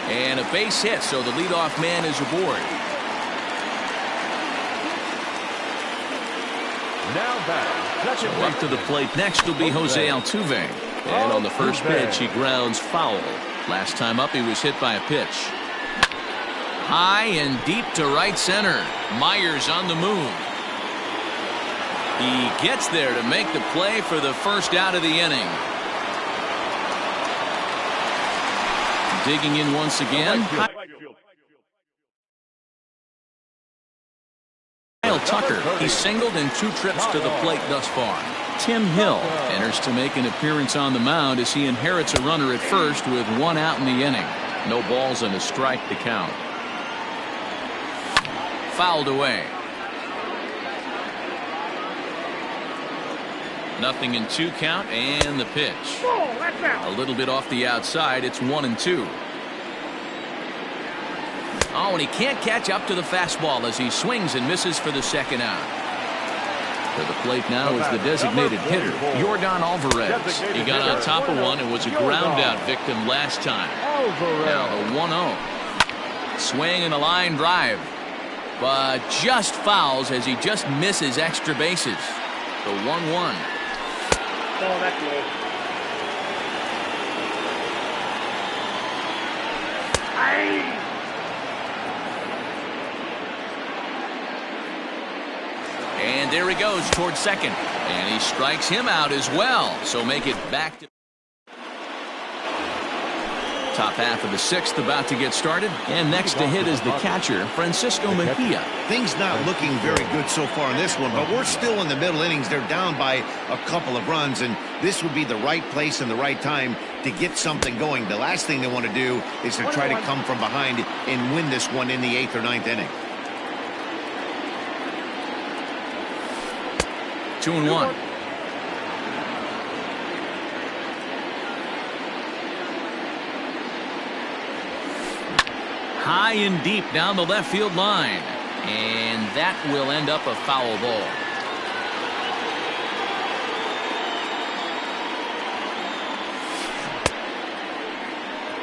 And a base hit, so the leadoff man is aboard. Now back. So up to the plate next will be Jose Altuve. And on the first pitch, he grounds foul. Last time up, he was hit by a pitch. High and deep to right center. Myers on the move. He gets there to make the play for the first out of the inning. Digging in once again. Kyle Tucker. He singled in 2 trips to the plate thus far. Tim Hill enters to make an appearance on the mound as he inherits a runner at first with 1 out in the inning. No balls and a strike to count. Fouled away. 0-2 count and the pitch. A little bit off the outside. It's 1-2. Oh, and he can't catch up to the fastball as he swings and misses for the second out. To the plate now is the designated hitter, Yordan Alvarez. He got on top of one and was a ground out victim last time. Now the 1-0. Swing and a line drive. But just fouls as he just misses extra bases. The 1-1. Oh, that's low. And there he goes towards second. And he strikes him out as well. So make it back to top half of the 6th about to get started. And next to hit is the catcher, Francisco Mejia. Things not looking very good so far in this one, but we're still in the middle innings. They're down by a couple of runs, and this would be the right place and the right time to get something going. The last thing they want to do is to try to come from behind and win this one in the 8th or 9th inning. 2-1. High and deep down the left field line. And that will end up a foul ball.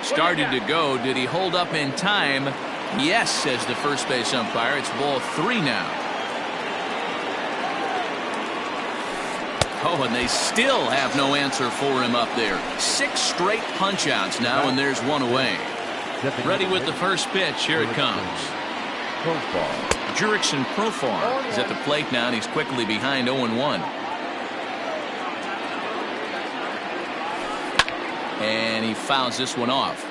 Started to go. Did he hold up in time? Yes, says the first base umpire. It's ball 3 now. Oh, and they still have no answer for him up there. 6 straight punch-outs now, and there's 1 away. Ready with the first pitch. Here it comes. Jurickson Profar is at the plate now, and he's quickly behind 0-1. And he fouls this one off.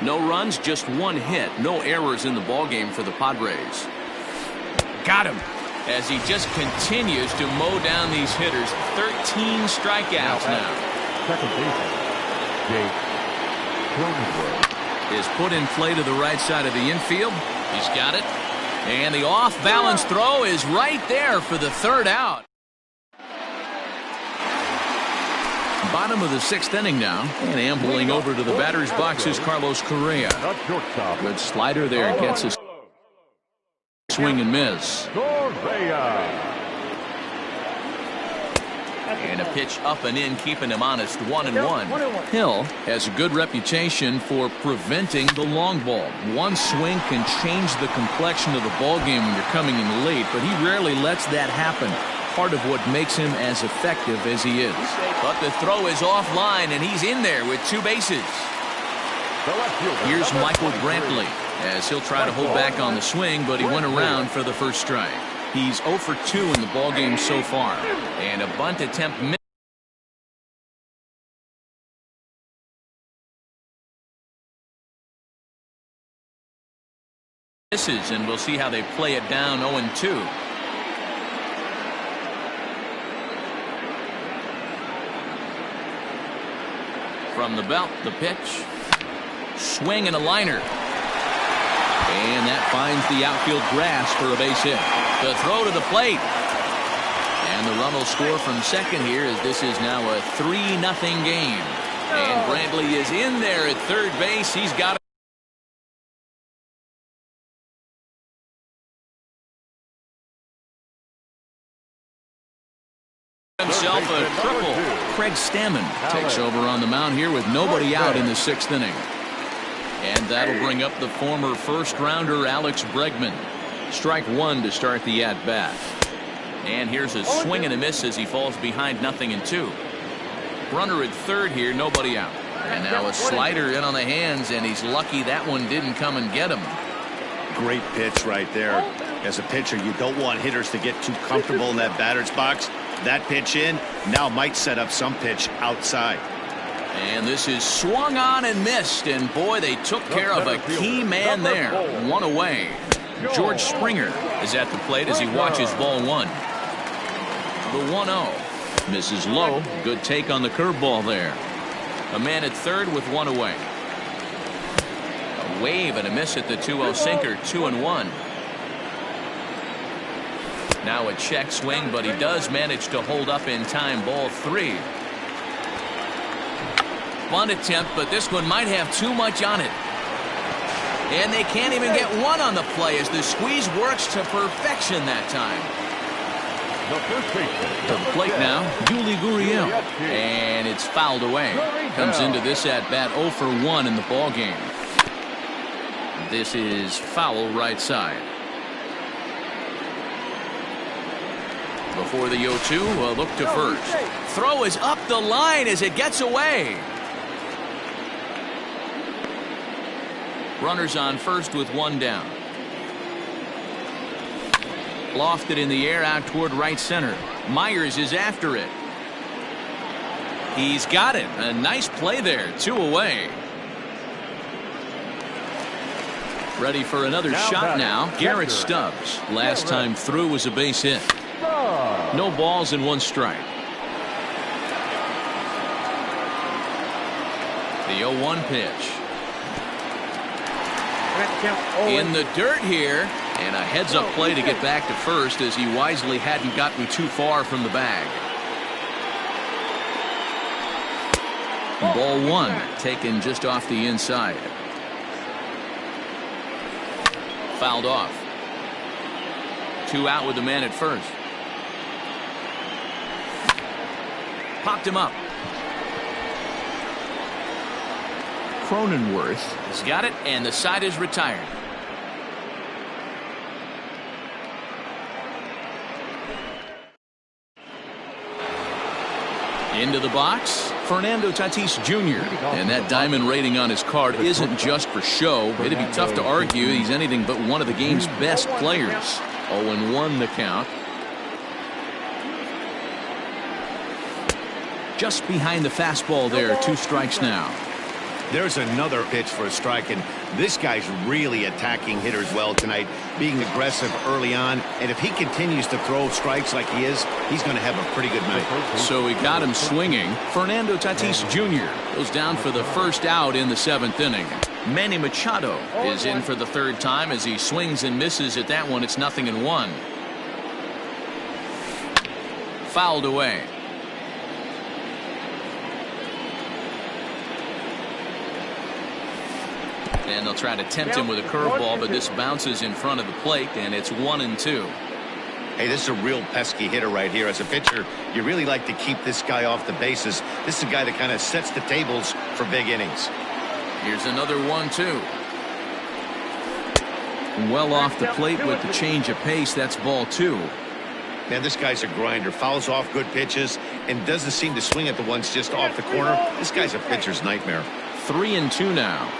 No runs, just 1 hit. No errors in the ballgame for the Padres. Got him. As he just continues to mow down these hitters. 13 strikeouts now. Second baseman, Jake Cronenworth. Is put in play to the right side of the infield. He's got it. And the off-balance throw is right there for the 3rd out. Bottom of the 6th inning now. And ambling over to the batter's box is Carlos Correa. Good slider there. Gets a swing and miss. And a pitch up and in, keeping him honest. 1-1. Hill has a good reputation for preventing the long ball. One swing can change the complexion of the ball game when you're coming in late, but he rarely lets that happen. Part of what makes him as effective as he is. But the throw is offline, and he's in there with 2 bases. Here's Michael Brantley, as he'll try to hold back on the swing, but he went around for the first strike. He's 0 for 2 in the ballgame so far. And a bunt attempt misses, and we'll see how they play it down 0-2. From the belt, the pitch. Swing and a liner. And that finds the outfield grass for a base hit. The throw to the plate. And the run will score from second here, as this is now a 3-0 game. And Brantley is in there at third base. He's got himself a triple. Craig Stammen takes over on the mound here with nobody out in the 6th inning. And that'll bring up the former first-rounder Alex Bregman. Strike one to start the at-bat. And here's a swing and a miss as he falls behind 0-2. Runner at third here, nobody out. And now a slider in on the hands, and he's lucky that one didn't come and get him. Great pitch right there. As a pitcher, you don't want hitters to get too comfortable in that batter's box. That pitch in now might set up some pitch outside. And this is swung on and missed, and boy, they took care of a key man there. One away. George Springer is at the plate as he watches ball one. The 1-0 misses low. Good take on the curveball there. A man at third with one away. A wave and a miss at the 2-0 sinker. 2-1. Now a check swing, but he does manage to hold up in time. Ball three. Bunt attempt, but this one might have too much on it. And they can't even get one on the play as the squeeze works to perfection that time. To the plate now, Yuli Gurriel. And it's fouled away. Comes into this at-bat 0 for 1 in the ball game. This is foul right side. Before the 0-2, a look to first. Throw is up the line as it gets away. Runners on first with one down. Lofted in the air out toward right center. Myers is after it. He's got it. A nice play there. 2 away. Ready for another shot now. Garrett Stubbs. Last time through was a base hit. No balls and 1 strike. The 0-1 pitch. In the dirt here, and a heads-up play to get back to first as he wisely hadn't gotten too far from the bag. Ball one, taken just off the inside. Fouled off. 2 out with the man at first. Popped him up. Cronenworth has got it, and the side is retired. Into the box, Fernando Tatis Jr. And that diamond rating on his card isn't just for show. It'd be tough to argue he's anything but one of the game's best players. 0-1 the count. Just behind the fastball there. 2 strikes now. There's another pitch for a strike, and this guy's really attacking hitters well tonight, being aggressive early on, and if he continues to throw strikes like he is, he's going to have a pretty good night. So he got him swinging. Fernando Tatis Jr. goes down for the first out in the 7th inning. Manny Machado is in for the 3rd time as he swings and misses at that one. It's 0-1. Fouled away. And they'll try to tempt him with a curveball, but this bounces in front of the plate, and it's 1-2. Hey, this is a real pesky hitter right here. As a pitcher, you really like to keep this guy off the bases. This is a guy that kind of sets the tables for big innings. Here's another 1-2. Well off the plate with the change of pace. That's ball 2. Man, this guy's a grinder. Fouls off good pitches and doesn't seem to swing at the ones just off the corner. This guy's a pitcher's nightmare. 3-2 now.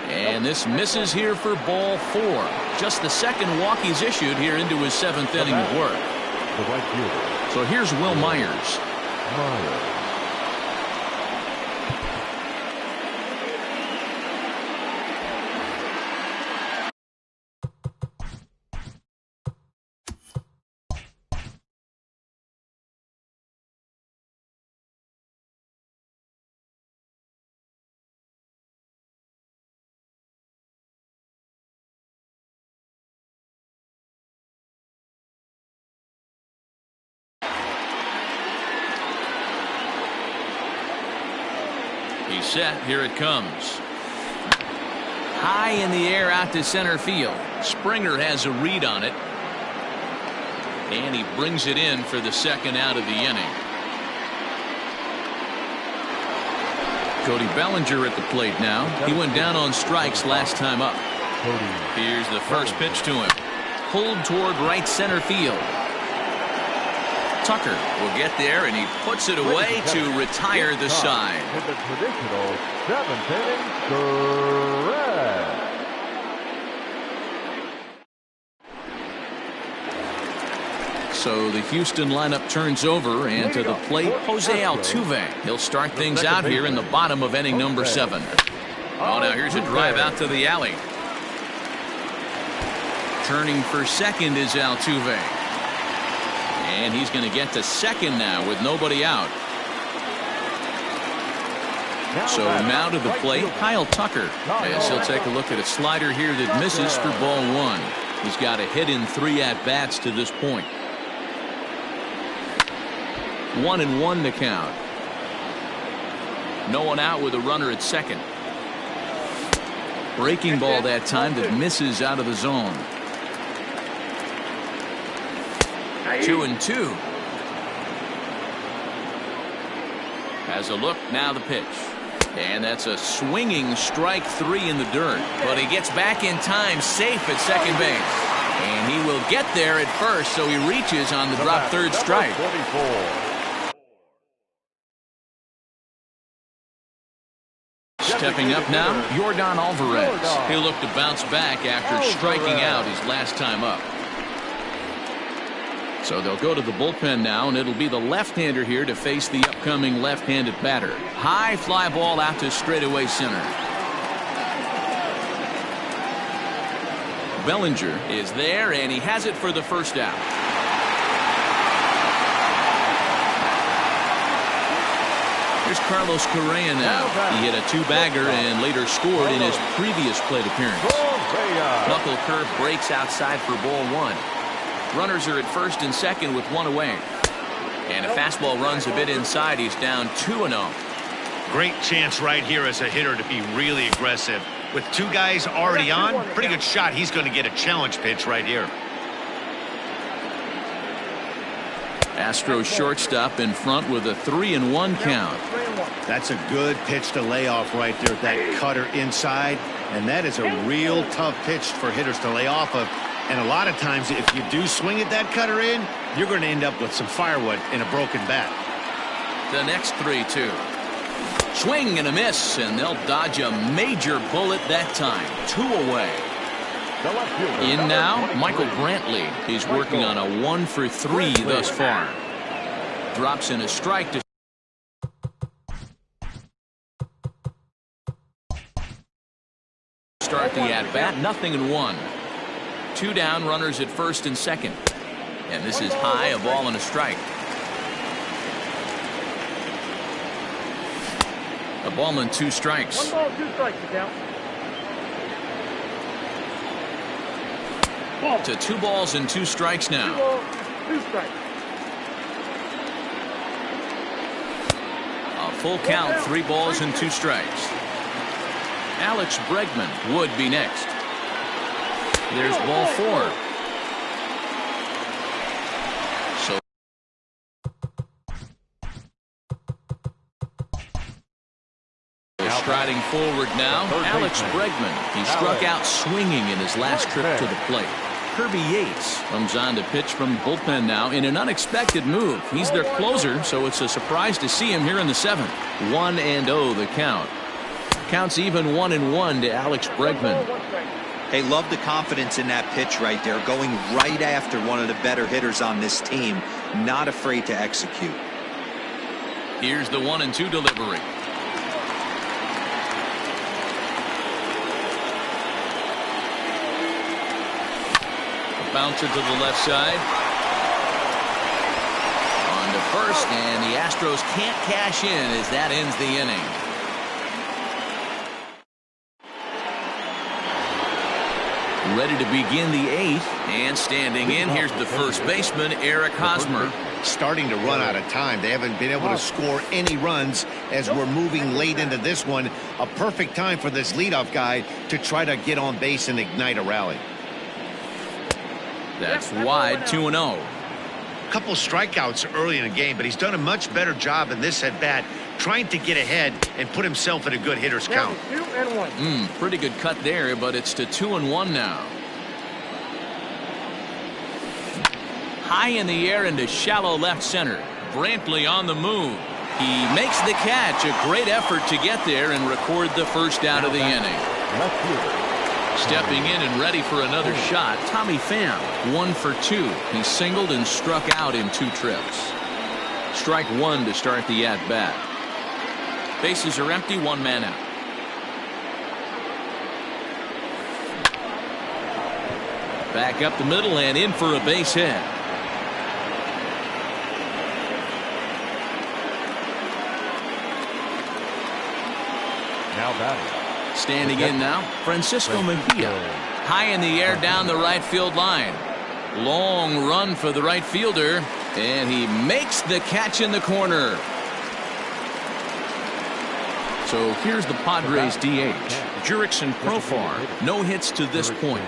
And this misses here for ball 4. Just the 2nd walk he's issued here into his 7th inning of work. So here's Will Myers. He's set. Here it comes. High in the air out to center field. Springer has a read on it. And he brings it in for the second out of the inning. Cody Bellinger at the plate now. He went down on strikes last time up. Here's the first pitch to him. Pulled toward right center field. Tucker will get there, and he puts it away to retire the side. With the traditional 7th inning, correct. So the Houston lineup turns over, and to the plate, Jose Altuve. He'll start things out here in the bottom of inning number 7. Oh, now here's a drive out to the alley. Turning for second is Altuve. And he's going to get to second now with nobody out. So now to the plate, Kyle Tucker, as he'll take a look at a slider here that misses for ball 1. He's got a hit in 3 at-bats to this point. 1-1 to count. No one out with a runner at second. Breaking ball that time that misses out of the zone. 2-2. Has a look, now the pitch. And that's a swinging strike 3 in the dirt. But he gets back in time, safe at second base. And he will get there at first, so he reaches on the drop third strike. 44. Stepping up now, Yordan Alvarez. He'll look to bounce back after striking out his last time up. So they'll go to the bullpen now, and it'll be the left-hander here to face the upcoming left-handed batter. High fly ball out to straightaway center. Bellinger is there, and he has it for the first out. Here's Carlos Correa now. He hit a 2-bagger and later scored in his previous plate appearance. Knuckle curve breaks outside for ball 1. Runners are at first and second with 1 away. And a fastball runs a bit inside. He's down 2-0. Great chance right here as a hitter to be really aggressive. With 2 guys already on, pretty good shot. He's going to get a challenge pitch right here. Astros shortstop in front with a 3-1 count. That's a good pitch to lay off right there. That cutter inside. And that is a real tough pitch for hitters to lay off of. And a lot of times, if you do swing at that cutter in, you're going to end up with some firewood in a broken bat. The next 3-2. Swing and a miss, and they'll dodge a major bullet that time. 2 away. In now, Michael Brantley. He's working on a 1 for 3 thus far. Drops in a strike to start the at-bat. 0-1. 2 down, runners at first and second. And this is high, a ball and a strike. A ball and 2 strikes. 1 ball, 2 strikes, count. To 2 balls and 2 strikes now. 2 balls, 2 strikes. A full count, 3 balls and 2 strikes. Alex Bregman would be next. There's ball 4. So striding forward now, Alex Bregman. He struck out swinging in his last trip to the plate. Kirby Yates comes on to pitch from the bullpen now in an unexpected move. He's their closer, so it's a surprise to see him here in the 7th. 1-0 the count. Counts even 1-1 to Alex Bregman. Hey, love the confidence in that pitch right there, going right after one of the better hitters on this team, not afraid to execute. Here's the 1-2 delivery. A bouncer to the left side. On to first, and the Astros can't cash in as that ends the inning. Ready to begin the 8th, and standing in, here's the first baseman, Eric Hosmer. Starting to run out of time. They haven't been able to score any runs as we're moving late into this one. A perfect time for this leadoff guy to try to get on base and ignite a rally. That's wide, 2-0. A couple strikeouts early in the game, but he's done a much better job in this at-bat trying to get ahead and put himself in a good hitter's count. 2-1. Pretty good cut there, but it's to 2-1 now. High in the air into shallow left center. Brantley on the move. He makes the catch. A great effort to get there and record the first out of the inning. Stepping in and ready for another shot, Tommy Pham, 1 for 2. He singled and struck out in 2 trips. Strike 1 to start the at-bat. Bases are empty, 1 man out. Back up the middle and in for a base hit. Now batting. Standing in now, Francisco Mejia. High in the air down the right field line. Long run for the right fielder, and he makes the catch in the corner. So here's the Padres DH, Jurickson Profar. No hits to this point.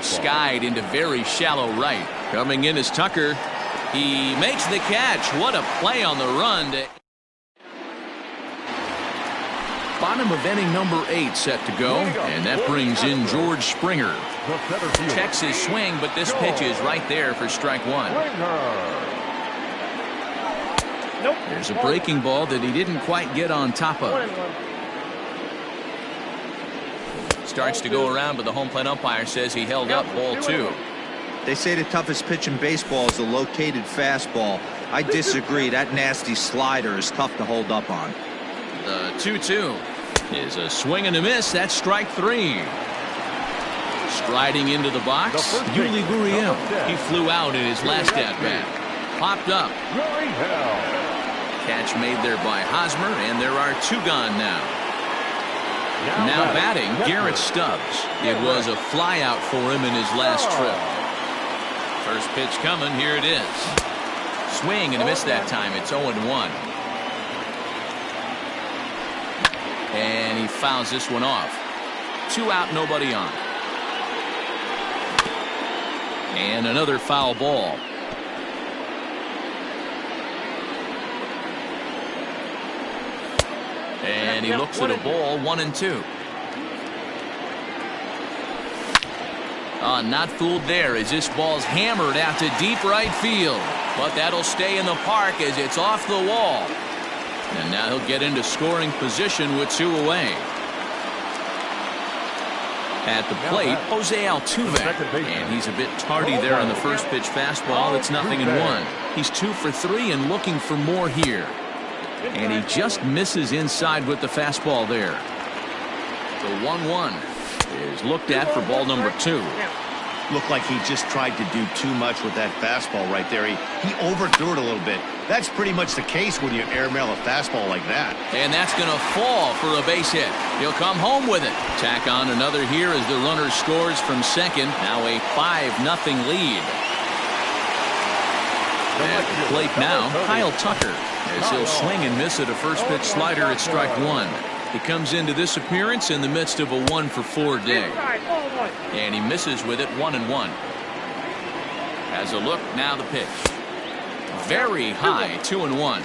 Skied into very shallow right. Coming in is Tucker. He makes the catch. What a play on the run. Bottom of inning number 8 set to go, and that brings in George Springer. Checks his swing, but this pitch is right there for strike 1. There's a breaking ball that he didn't quite get on top of. Starts to go around, but the home plate umpire says he held up ball 2. They say the toughest pitch in baseball is the located fastball. I disagree. That nasty slider is tough to hold up on. The 2-2 is a swing and a miss. That's strike 3. Striding into the box, Yuli Gurriel. He flew out in his last at-bat. Popped up. Catch made there by Hosmer, and there are 2 gone now. Now batting, Garrett Stubbs. It was a flyout for him in his last trip. First pitch coming, here it is. Swing and a miss that time. It's 0-1. And he fouls this one off. 2 out, nobody on. And another foul ball. And he looks at a ball, 1-2. Not fooled there as this ball's hammered out to deep right field. But that'll stay in the park as it's off the wall. And now he'll get into scoring position with 2 away. At the plate, Jose Altuve. And he's a bit tardy there on the first pitch fastball. It's 0-1. He's 2 for 3 and looking for more here. And he just misses inside with the fastball there. The 1-1 is looked at for ball number 2. Looked like he just tried to do too much with that fastball right there. He overthrew it a little bit. That's pretty much the case when you airmail a fastball like that. And that's going to fall for a base hit. He'll come home with it. Tack on another here as the runner scores from second. Now a 5-0 lead. At the plate now, Kyle Tucker, as he'll swing and miss at a first pitch slider at strike 1. He comes into this appearance in the midst of a 1 for 4 day. And he misses with it, 1-1. As a look, now the pitch. Very high, 2-1.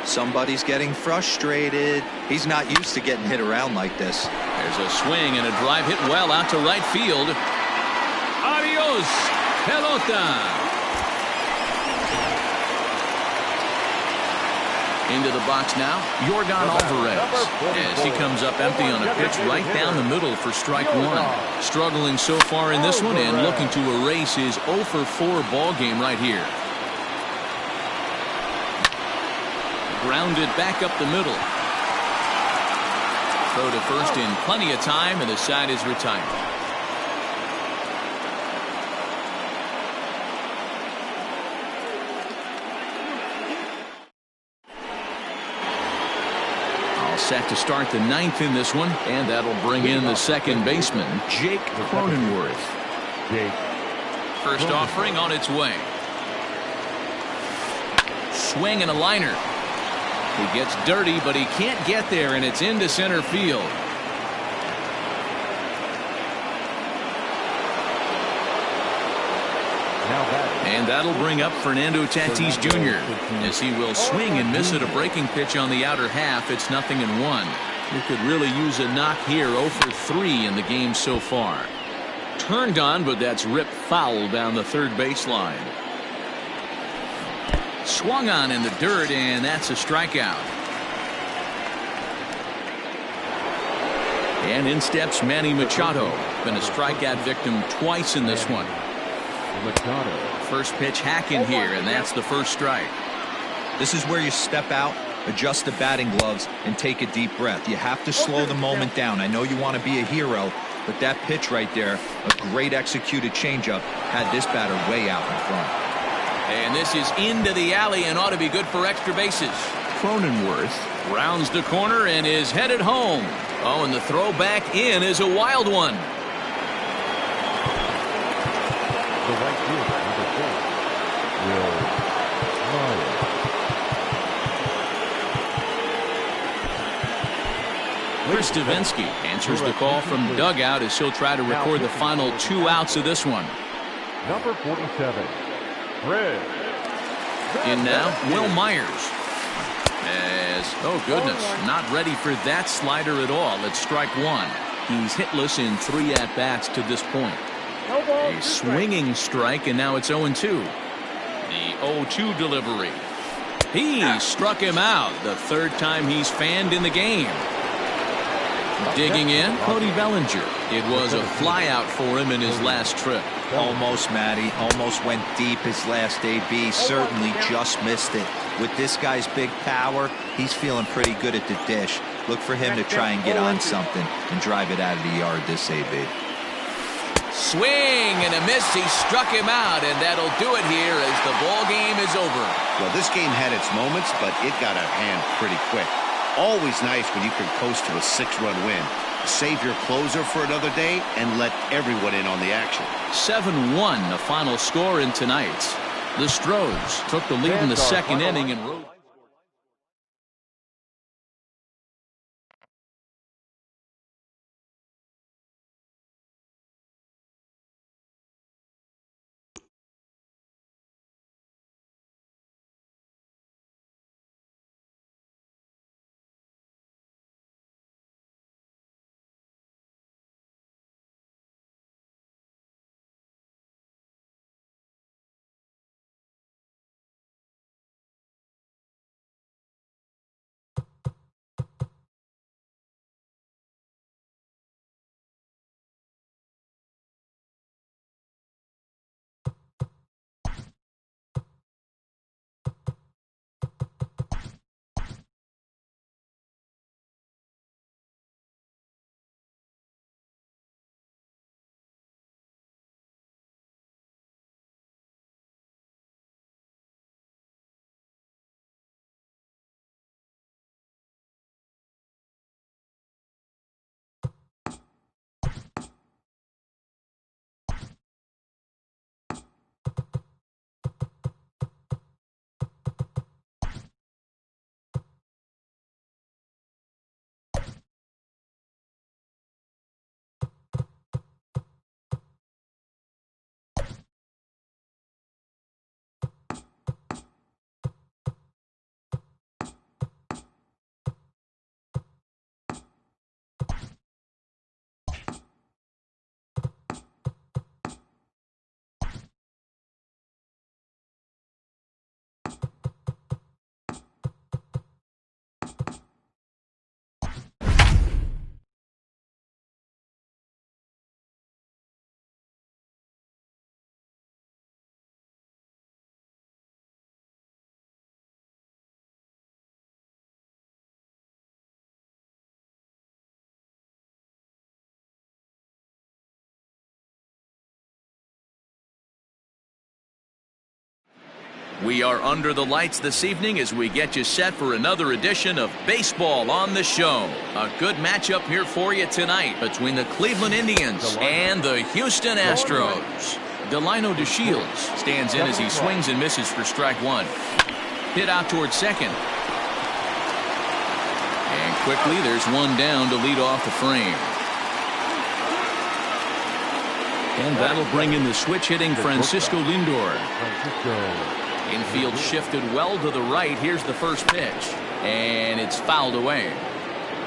Somebody's getting frustrated. He's not used to getting hit around like this. There's a swing and a drive hit well out to right field. Adios, pelota. Into the box now, Yordan Alvarez, as he comes up empty on a pitch right down the middle for strike 1. Struggling so far in this one and looking to erase his 0 for 4 ball game right here. Grounded back up the middle. Throw to first in plenty of time, and the side is retired. set to start the ninth in this one, and that'll bring in the second baseman, Jake Cronenworth. First offering on its way. Swing and a liner. He gets dirty, but he can't get there, and it's into center field. And that'll bring up Fernando Tatis Jr. as he will swing and miss at a breaking pitch on the outer half. It's 0-1. You could really use a knock here. 0 for 3 in the game so far. Turned on, but that's ripped foul down the third baseline. Swung on in the dirt, and that's a strikeout. And in steps Manny Machado. Been a strikeout victim twice in this one. First pitch hacking here, and that's the first strike. This is where you step out, adjust the batting gloves, and take a deep breath. You have to slow the moment down. I know you want to be a hero, but that pitch right there, a great executed changeup, had this batter way out in front. And this is into the alley and ought to be good for extra bases. Cronenworth rounds the corner and is headed home. Oh, and the throw back in is a wild one. The right fielder, number 4, Will Myers. Chris Davinsky answers the call from dugout as he'll try to record the final 2 outs of this one. Number 47, Fred. In now, Will Myers. Oh goodness, not ready for that slider at all. It's strike 1. He's hitless in 3 at-bats to this point. A swinging strike, and now it's 0-2. The 0-2 delivery. He struck him out, the third time he's fanned in the game. Digging in, Cody Bellinger. It was a flyout for him in his last trip. Almost, Matty. Almost went deep his last AB. Certainly just missed it. With this guy's big power, he's feeling pretty good at the dish. Look for him to try and get on something and drive it out of the yard this AB. Swing and a miss. He struck him out, and that'll do it here as the ball game is over. Well, this game had its moments, but it got out of hand pretty quick. Always nice when you can coast to a 6-run win. Save your closer for another day and let everyone in on the action. 7-1 the final score in tonight's. The Stros took the lead in the second inning and rode. We are under the lights this evening as we get you set for another edition of Baseball on the Show. A good matchup here for you tonight between the Cleveland Indians and the Houston Astros. Delino DeShields stands in as he swings and misses for strike one. Hit out towards second. And quickly there's one down to lead off the frame. And that'll bring in the switch hitting Francisco Lindor. Infield shifted well to the right. Here's the first pitch. And it's fouled away.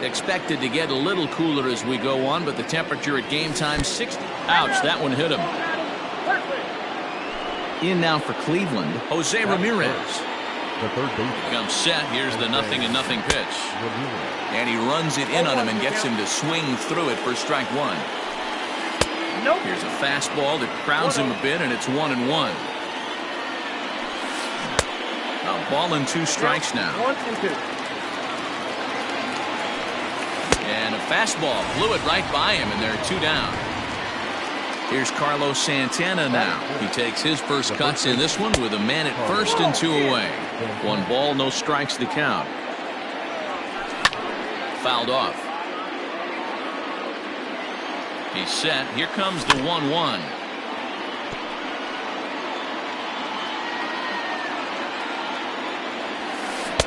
Expected to get a little cooler as we go on, but the temperature at game time 60. Ouch, that one hit him. In now for Cleveland, Jose Ramirez. The third base Comes set. Here's the 0-0 pitch. And he runs it in on him and gets him to swing through it for strike one. Here's a fastball that crowds him a bit, and it's 1-1. A ball and 2 strikes now. 1-2. And a fastball blew it right by him, and there are 2 down. Here's Carlos Santana now. He takes his first cuts in this one with a man at first and 2 away. 1 ball, no strikes the count. Fouled off. He's set. Here comes the 1-1.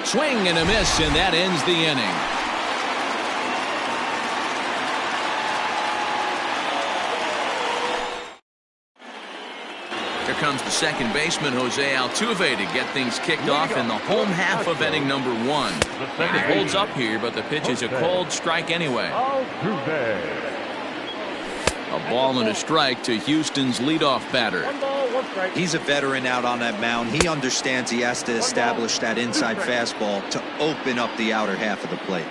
Swing and a miss, and that ends the inning. Here comes the second baseman, Jose Altuve, to get things kicked off in the home half of inning number 1. And it holds up here, but the pitch is a cold strike anyway. A ball and a strike to Houston's leadoff batter. 1 ball, 1 strike. He's a veteran out on that mound. He understands he has to establish that inside fastball to open up the outer half of the plate.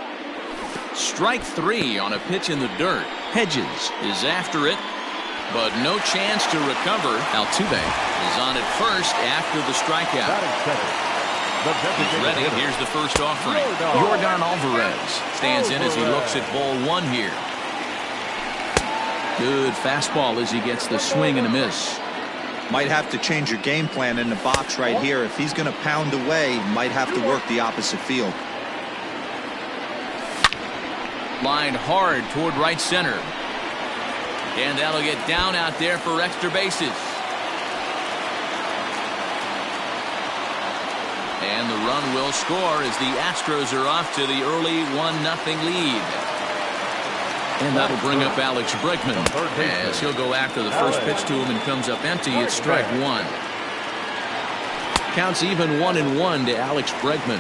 Strike 3 on a pitch in the dirt. Hedges is after it, but no chance to recover. Altuve is on at first after the strikeout. He's ready. Here's the first offering. Yordan Alvarez stands in as he looks at ball 1 here. Good fastball as he gets the swing and a miss. Might have to change your game plan in the box right here. If he's going to pound away, might have to work the opposite field. Lined hard toward right center. And that'll get down out there for extra bases. And the run will score as the Astros are off to the early 1-0 lead. And that'll bring up Alex Bregman as he'll go after the first pitch to him and comes up empty. It's strike 1. Counts even 1-1 to Alex Bregman.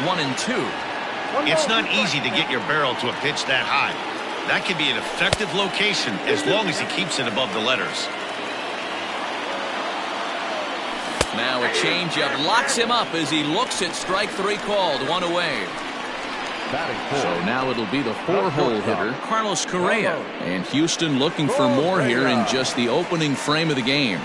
1-2. It's not easy to get your barrel to a pitch that high. That can be an effective location as long as he keeps it above the letters. Now a changeup locks him up as he looks at strike 3 called. 1 away. So now it'll be the 4-hole hitter, Carlos Correa. And Houston looking for more here in just the opening frame of the game.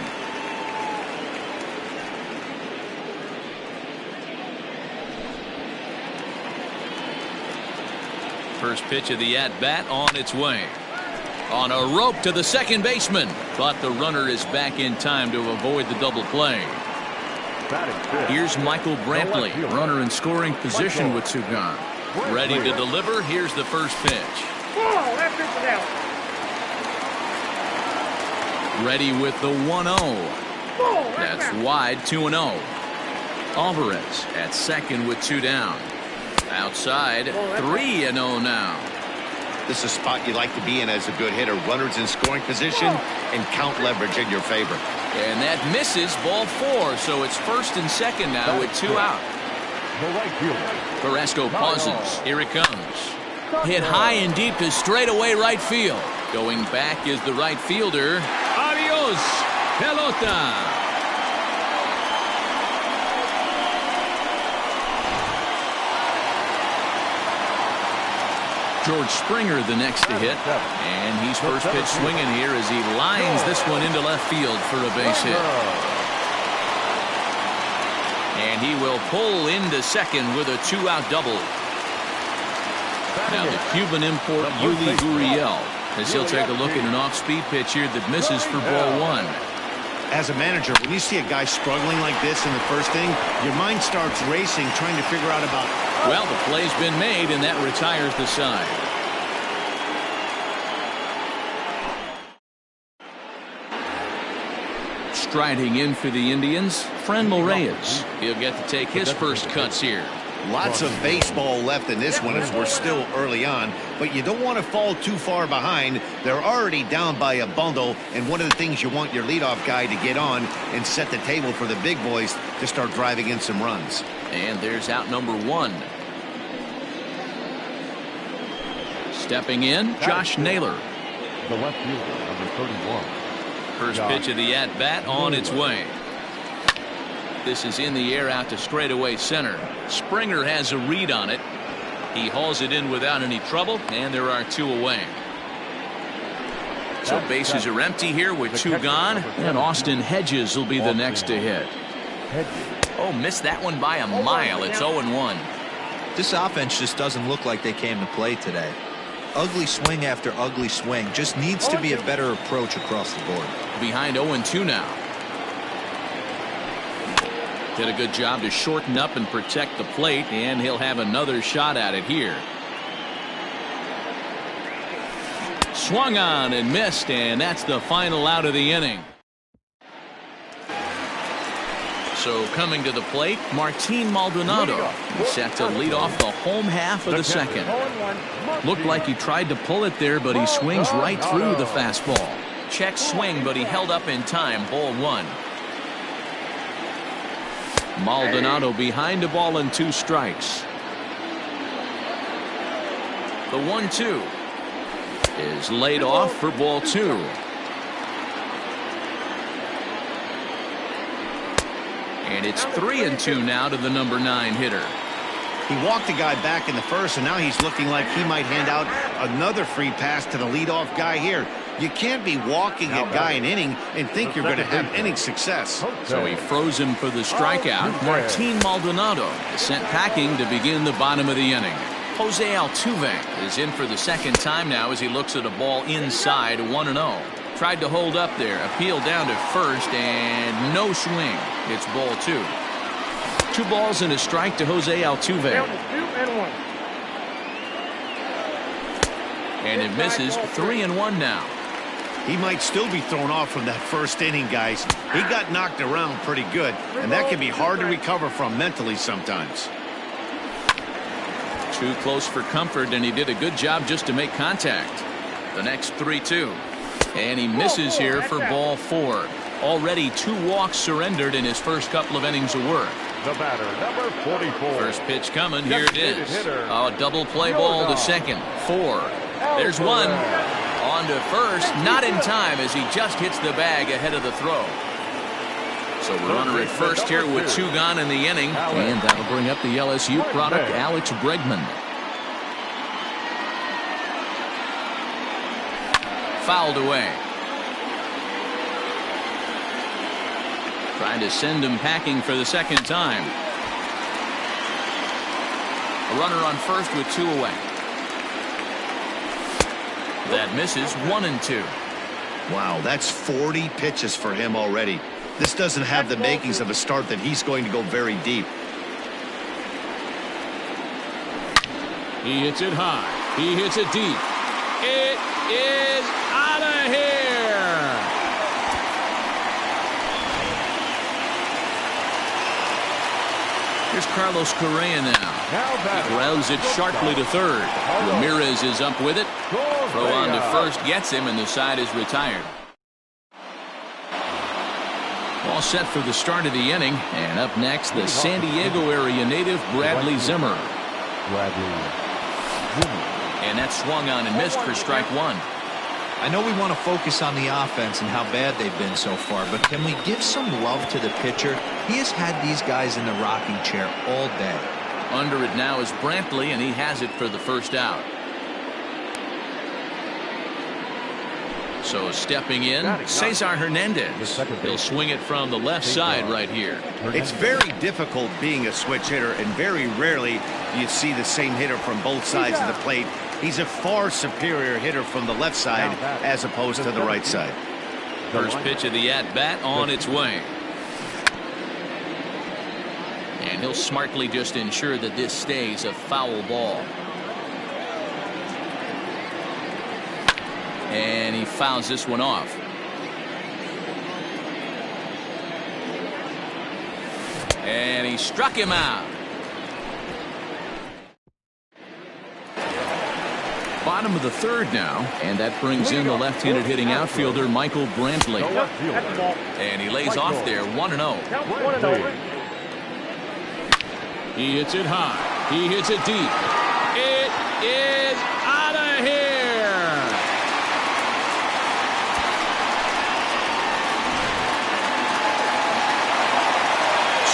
First pitch of the at-bat on its way. On a rope to the second baseman. But the runner is back in time to avoid the double play. Here's Michael Brantley, runner in scoring position with 2 gone. Ready to deliver. Here's the first pitch. Oh, that pitch is out. Ready with the 1-0. Oh, That's wide. 2-0. Alvarez at second with 2 down. Outside, 3-0 now. This is a spot you like to be in as a good hitter. Runners in scoring position and count leverage in your favor. And that misses, ball 4. So it's first and second now with 2 out. Carrasco pauses. Here it comes. Hit high and deep to straightaway right field. Going back is the right fielder. Adios, pelota. George Springer the next to hit. And he's first pitch swinging here as he lines this one into left field for a base hit. And he will pull into second with a 2-out double. Now the Cuban import Yuli Gurriel as he'll take a look at an off-speed pitch here that misses for ball 1. As a manager, when you see a guy struggling like this in the first inning, your mind starts racing, trying to figure out about... Well, the play's been made, and that retires the side. Striding in for the Indians, Franmil Reyes. He'll get to take his first cuts here. Lots of baseball left in this one as we're still early on, but you don't want to fall too far behind. They're already down by a bundle, and one of the things you want your leadoff guy to get on and set the table for the big boys to start driving in some runs. And there's out number 1. Stepping in, Josh Naylor. The left fielder, number 31. First pitch of the at-bat on its way. This is in the air out to straightaway center. Springer has a read on it. He hauls it in without any trouble, and there are 2 away. So bases are empty here with 2 gone, and Austin Hedges will be the next to hit. Oh, missed that one by a mile. It's 0-1. This offense just doesn't look like they came to play today. Ugly swing after ugly swing. Just needs to be a better approach across the board. Behind 0-2 now. Did a good job to shorten up and protect the plate, and he'll have another shot at it here. Swung on and missed, and that's the final out of the inning. So coming to the plate, Martin Maldonado. He's set to lead off the home half of the second. Looked like he tried to pull it there, but he swings right through the fastball. Check swing, but he held up in time. Ball 1. Maldonado behind a ball and 2 strikes. The 1-2 is laid off for ball 2. And it's 3-2 now to the number 9 hitter. He walked the guy back in the first, and now he's looking like he might hand out another free pass to the leadoff guy here. You can't be walking a guy an inning and think you're going to have inning success. So he froze him for the strikeout. Martin Maldonado is sent packing to begin the bottom of the inning. Jose Altuve is in for the second time now as he looks at a ball inside. 1-0. Tried to hold up there. Appeal down to first, and no swing. It's ball 2. 2 balls and a strike to Jose Altuve. And it misses. 3-1 now. He might still be thrown off from that first inning, guys. He got knocked around pretty good, and that can be hard to recover from mentally sometimes. Too close for comfort, and he did a good job just to make contact. The next 3-2. And he misses here for ball 4. Already 2 walks surrendered in his first couple of innings of work. The batter, number 44. First pitch coming. Here it is. A double play ball to second. 4. There's 1. On to first. Not in time as he just hits the bag ahead of the throw. So the runner at first here with 2 gone in the inning. And that'll bring up the LSU product, Alex Bregman. Fouled away. Trying to send him packing for the second time. A runner on first with 2 away. That misses. 1-2. Wow, that's 40 pitches for him already. This doesn't have the makings of a start that he's going to go very deep. He hits it high. He hits it deep. It is out of here. Here's Carlos Correa now. He grounds it sharply to third. Ramirez is up with it. Throw on to first gets him, and the side is retired. All set for the start of the inning. And up next, the San Diego area native Bradley Zimmer. And that swung on and missed for strike 1. I know we want to focus on the offense and how bad they've been so far, but can we give some love to the pitcher? He has had these guys in the rocking chair all day. Under it now is Brantley, and he has it for the first out. So stepping in, Cesar Hernandez. He'll swing it from the left side right here. It's very difficult being a switch hitter, and very rarely do you see the same hitter from both sides of the plate. He's a far superior hitter from the left side as opposed to the right side. First pitch of the at-bat on its way. And he'll smartly just ensure that this stays a foul ball. And he fouls this one off. And he struck him out. Bottom of the third now, and that brings in the left-handed hitting outfielder Michael Brantley. And he lays off there 1-0. He hits it high. He hits it deep. It is out of here.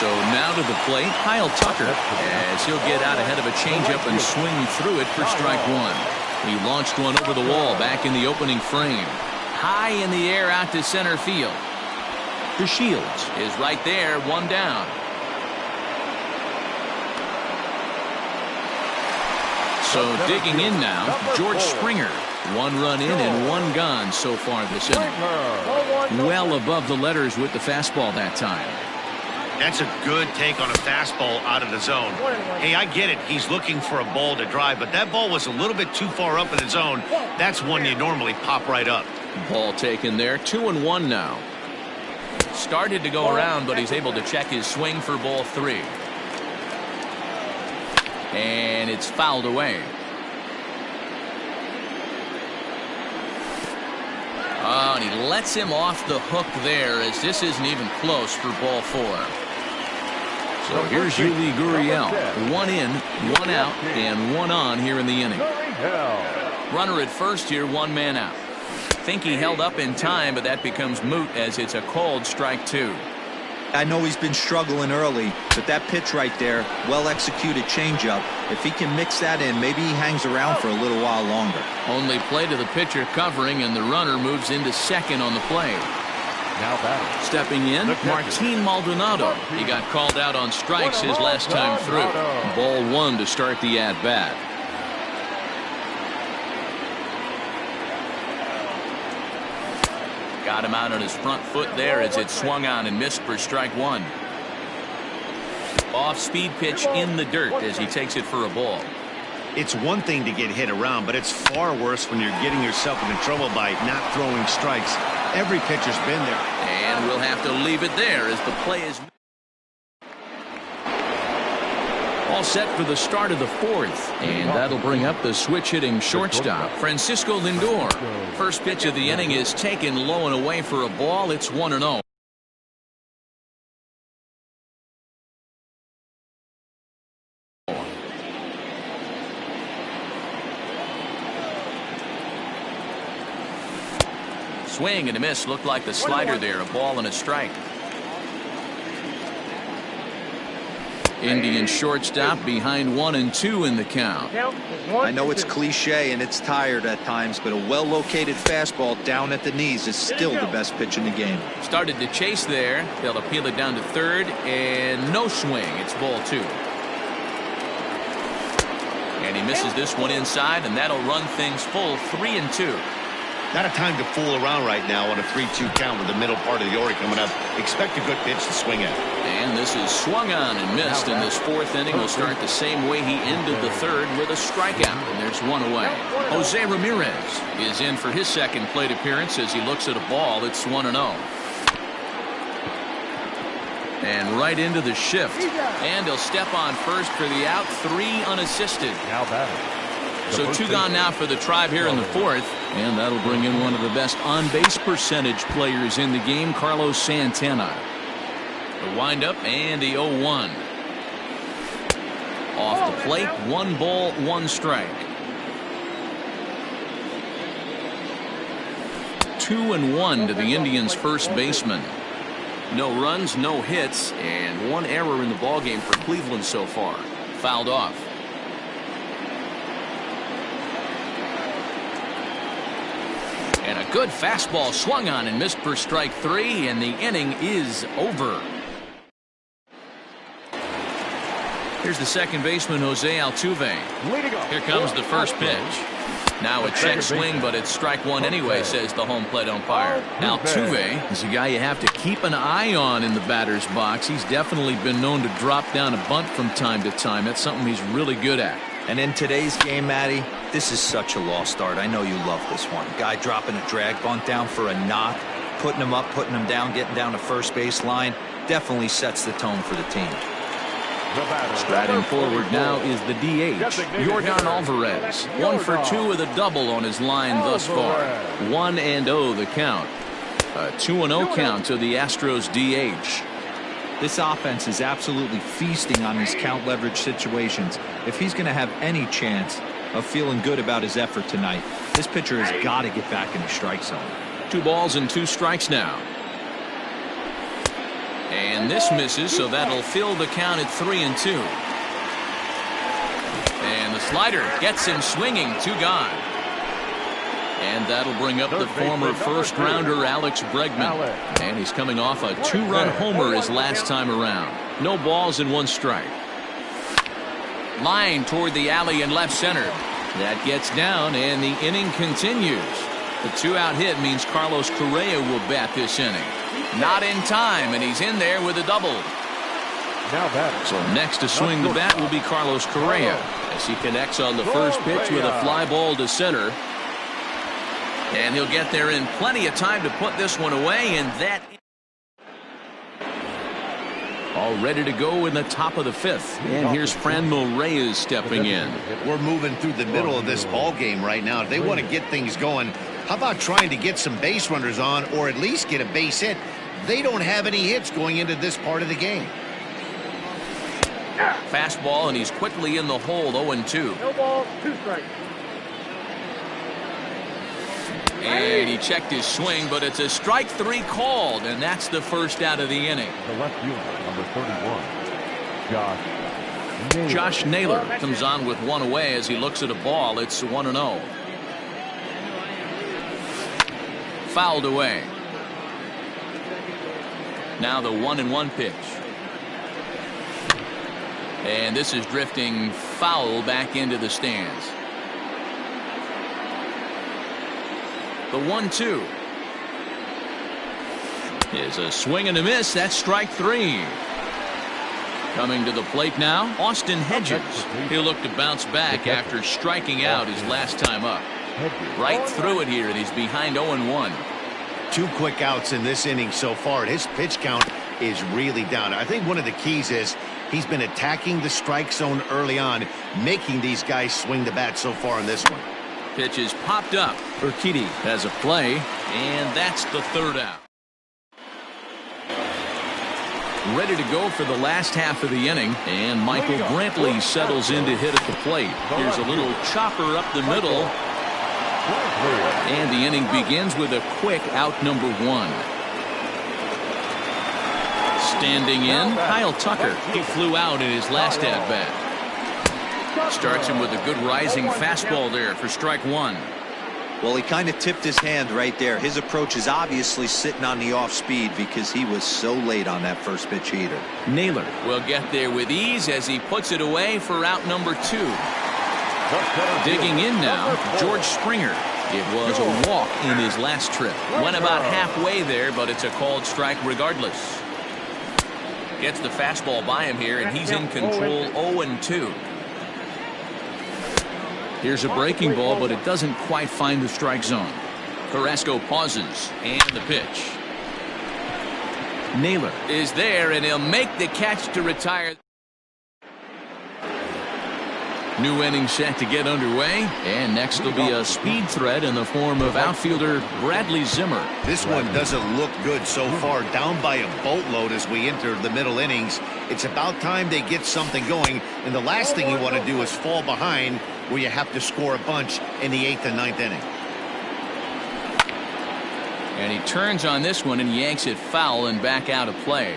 So now to the plate, Kyle Tucker, as he'll get out ahead of a changeup and swing through it for strike one. He launched one over the wall back in the opening frame. High in the air out to center field. The Shields is right there, one down. So digging in now, George Springer. One run in and one gone so far this inning. Well above the letters with the fastball that time. That's a good take on a fastball out of the zone. Hey, I get it. He's looking for a ball to drive, but that ball was a little bit too far up in the zone. That's one you normally pop right up. Ball taken there, 2-1 now. Started to go around, but he's able to check his swing for ball three. And it's fouled away. Oh, and he lets him off the hook there, as this isn't even close for ball four. So here's Yuli Gurriel. One in, one out, and one on here in the inning. Runner at first here, one man out. Think he held up in time, but that becomes moot as it's a called strike two. I know he's been struggling early, but that pitch right there, well-executed changeup, if he can mix that in, maybe he hangs around for a little while longer. Only play to the pitcher covering, and the runner moves into second on the play. Now batting. Stepping in, Martin Maldonado. He got called out on strikes his last time through. Ball one to start the at-bat. Got him out on his front foot there as it swung on and missed for strike one. Off-speed pitch in the dirt as he takes it for a ball. It's one thing to get hit around, but it's far worse when you're getting yourself into trouble by not throwing strikes. Every pitcher's been there. And we'll have to leave it there as the play is all set for the start of the fourth. And that'll bring up the switch-hitting shortstop, Francisco Lindor. First pitch of the inning is taken low and away for a ball. It's 1-0. Swing and a miss. Looked like the slider there. A ball and a strike. Indian shortstop behind 1 and 2 in the count. I know it's cliche and it's tired at times, but a well-located fastball down at the knees is still the best pitch in the game. Started to chase there. They'll appeal it down to third, and no swing. It's ball two. And he misses this one inside, and that'll run things full 3-2. Not a time to fool around right now on a 3-2 count with the middle part of the order coming up. Expect a good pitch to swing at. And this is swung on and missed, and this fourth inning will start the same way he ended the third with a strikeout, and there's one away. Jose Ramirez is in for his second plate appearance as he looks at a ball. It's 1-0. And right into the shift, and he'll step on first for the out, 3 unassisted. Now batting. So 2 gone now for the Tribe here in the fourth, and that'll bring in one of the best on-base percentage players in the game, Carlos Santana. The windup and the 0-1. Off the plate, 1 ball, 1 strike. 2-1 to the Indians' first baseman. No runs, no hits, and 1 error in the ballgame for Cleveland so far. Fouled off. And a good fastball swung on and missed for strike 3, and the inning is over. Here's the second baseman, Jose Altuve. Here comes the first pitch. Now a check swing, but it's strike one anyway, says the home plate umpire. Altuve is a guy you have to keep an eye on in the batter's box. He's definitely been known to drop down a bunt from time to time. That's something he's really good at. And in today's game, Matty, this is such a lost start. I know you love this one. Guy dropping a drag bunt down for a knock, putting him up, putting him down, getting down to first base line. Definitely sets the tone for the team. Striding forward now is the DH, Yordan Alvarez. 1 for 2 with a double on his line thus far. 1-0 the count. A 2-0 count to the Astros DH. This offense is absolutely feasting on these count leverage situations. If he's going to have any chance of feeling good about his effort tonight, this pitcher has got to get back in the strike zone. 2 balls and 2 strikes now. And this misses, so that'll fill the count at 3-2. And the slider gets him swinging, 2 gone. And that'll bring up the former first-rounder Alex Bregman. And he's coming off a 2-run homer his last time around. No balls and 1 strike. Line toward the alley in left center. That gets down, and the inning continues. The 2-out hit means Carlos Correa will bat this inning. Not in time, and he's in there with a double. So next to swing the bat will be Carlos Correa as he connects on the first pitch with a fly ball to center. And he'll get there in plenty of time to put this one away, and that all ready to go in the top of the 5th. And here's Franmil Reyes stepping in. We're moving through the middle of this ball game right now. If they want to get things going, how about trying to get some base runners on, or at least get a base hit? They don't have any hits going into this part of the game. Fastball, and he's quickly in the hole. 0-2. No balls, 2 strikes. And he checked his swing, but it's a strike 3 called, and that's the first out of the inning. The left fielder, number 31, Josh Naylor comes on with 1 away as he looks at a ball. It's 1-0. Fouled away. Now the 1-1 pitch. And this is drifting foul back into the stands. The 1-2 is a swing and a miss. That's strike 3. Coming to the plate now, Austin Hedges. He'll look to bounce back after striking out his last time up. Right through it here, and he's behind 0-1. 2 quick outs in this inning so far. His pitch count is really down. I think one of the keys is he's been attacking the strike zone early on, making these guys swing the bat so far in this one. Pitch is popped up. Urquidy has a play, and that's the 3rd out. Ready to go for the last half of the inning, and Michael Brantley settles in to hit at the plate. Here's a little chopper up the middle, and the inning begins with a quick out number 1. Standing in, Kyle Tucker. He flew out in his last at-bat. Starts him with a good rising fastball there for strike 1. Well, he kind of tipped his hand right there. His approach is obviously sitting on the off speed because he was so late on that first pitch heater. Naylor will get there with ease as he puts it away for out number 2. Digging in now, George Springer. It was a walk in his last trip. Went about halfway there, but it's a called strike regardless. Gets the fastball by him here, and he's in control. 0-2. Here's a breaking ball, but it doesn't quite find the strike zone. Carrasco pauses, and the pitch. Naylor is there, and he'll make the catch to retire. New inning set to get underway, and next will be a speed threat in the form of outfielder Bradley Zimmer. This one doesn't look good so far, down by a boatload as we enter the middle innings. It's about time they get something going, and the last thing you want to do is fall behind where you have to score a bunch in the 8th and 9th inning. And he turns on this one and yanks it foul and back out of play.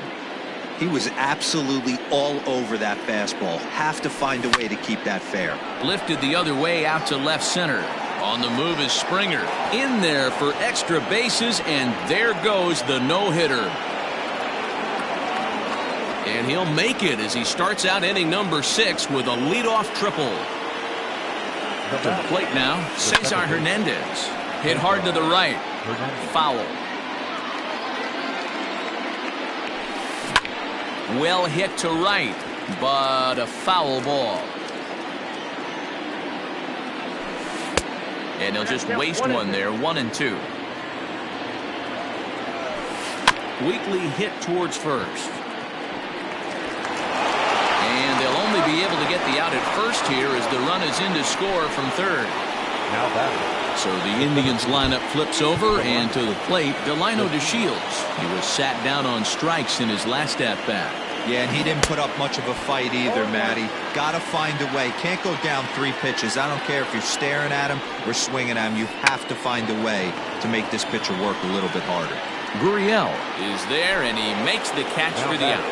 He was absolutely all over that fastball. Have to find a way to keep that fair. Lifted the other way out to left center. On the move is Springer. In there for extra bases, and there goes the no-hitter. And he'll make it as he starts out inning number 6 with a leadoff triple. To the plate now, Cesar Hernandez. Hit hard to the right. Foul. Well hit to right, but a foul ball. And they'll just waste one there, 1-2. Weakly hit towards first. And they'll only be able to get the out at first here as the run is in to score from third. Now batting. So the Indians lineup flips over, and to the plate, Delino DeShields. He was sat down on strikes in his last at-bat. Yeah, and he didn't put up much of a fight either, Matty. Gotta find a way. Can't go down 3 pitches. I don't care if you're staring at him or swinging at him. You have to find a way to make this pitcher work a little bit harder. Gurriel is there, and he makes the catch for the out.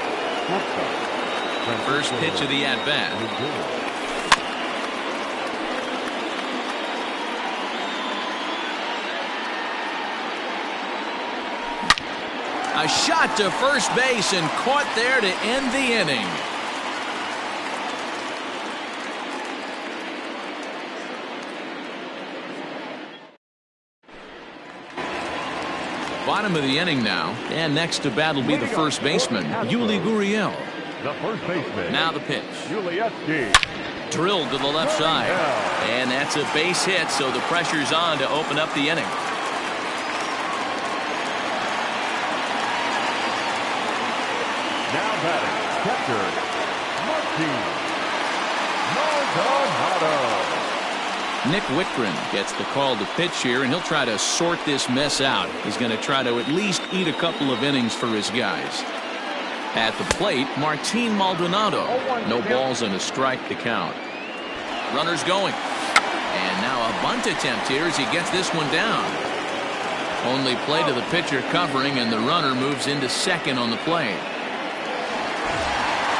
First pitch of the at-bat. A shot to first base and caught there to end the inning. Bottom of the inning now, and next to bat will be the first baseman, Yuli Gurriel. The first baseman. Now the pitch. leroyy19's. Drilled to the left side. And that's a base hit, so the pressure's on to open up the inning. Now batting, catcher, Maldonado. Nick Whitgren gets the call to pitch here, and he'll try to sort this mess out. He's going to try to at least eat a couple of innings for his guys. At the plate, Martin Maldonado. No balls and a strike to count. Runners going. And now a bunt attempt here as he gets this one down. Only play to the pitcher covering, and the runner moves into second on the plate.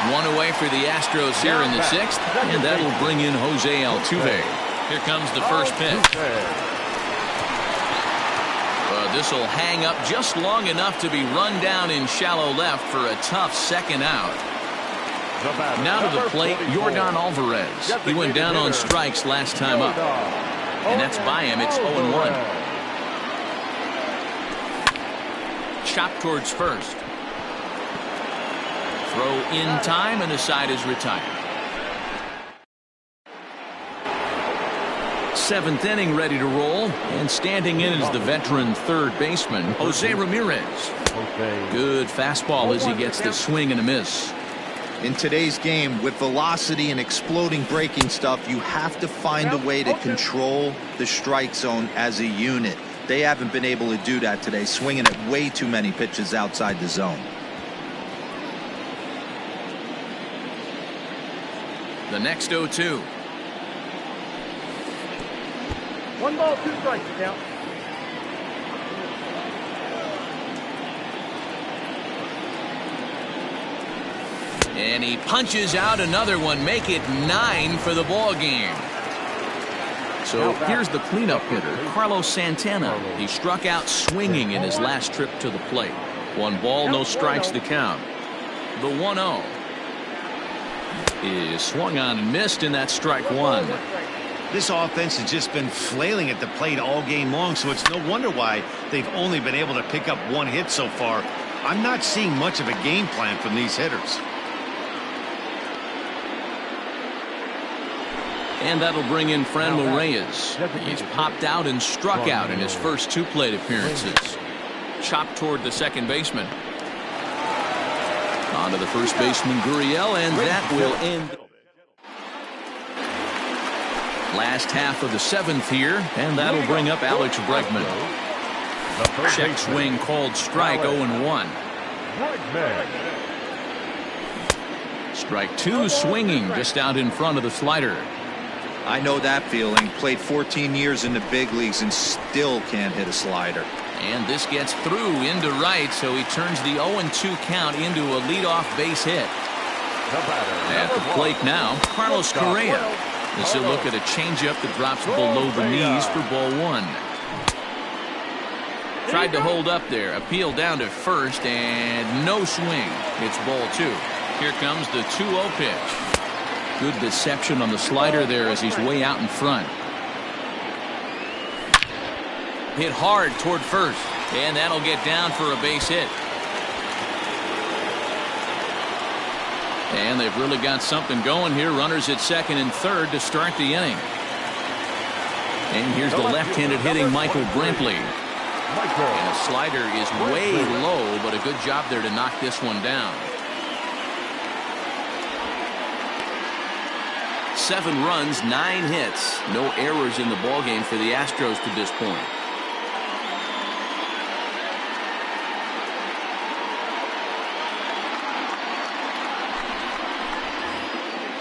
One away for the Astros here in the 6th, and that'll bring in Jose Altuve. Here comes the first pitch. This will hang up just long enough to be run down in shallow left for a tough second out. Now to the plate, Yordan Alvarez. He went down on strikes last time up. And that's by him. It's 0-1. Chop towards first. Throw in time, and the side is retired. 7th inning ready to roll, and standing in is the veteran third baseman, Jose Ramirez. Good fastball as he gets the swing and a miss. In today's game, with velocity and exploding breaking stuff, you have to find a way to control the strike zone as a unit. They haven't been able to do that today, swinging at way too many pitches outside the zone. The next 0-2. 1 ball, 2 strikes count. And he punches out another one, make it 9 for the ball game. So here's the cleanup hitter, Carlos Santana. He struck out swinging in his last trip to the plate. 1 ball, no strikes to count. The 1-0 is swung on and missed, and that's strike 1. This offense has just been flailing at the plate all game long, so it's no wonder why they've only been able to pick up 1 hit so far. I'm not seeing much of a game plan from these hitters. And that'll bring in Franmil Reyes. He's popped out and struck out in his first 2 plate appearances. Chopped toward the second baseman. On to the first baseman, Gurriel, and that will end last half of the 7th here, and that'll bring up Alex Bregman. Check swing called strike, 0-1. Strike 2 swinging just out in front of the slider. I know that feeling. Played 14 years in the big leagues and still can't hit a slider. And this gets through into right, so he turns the 0-2 count into a leadoff base hit. At the plate now, Carlos Correa. This will look at a changeup that drops below the knees for ball 1. Tried to hold up there, appeal down to first, and no swing. It's ball 2. Here comes the 2-0 pitch. Good deception on the slider there as he's way out in front. hit hard toward first, and that'll get down for a base hit. And they've really got something going here. Runners at second and third to start the inning. And here's the left-handed hitting Michael Brantley. And a slider is way low, but a good job there to knock this one down. 7 runs, 9 hits. No errors in the ballgame for the Astros to this point.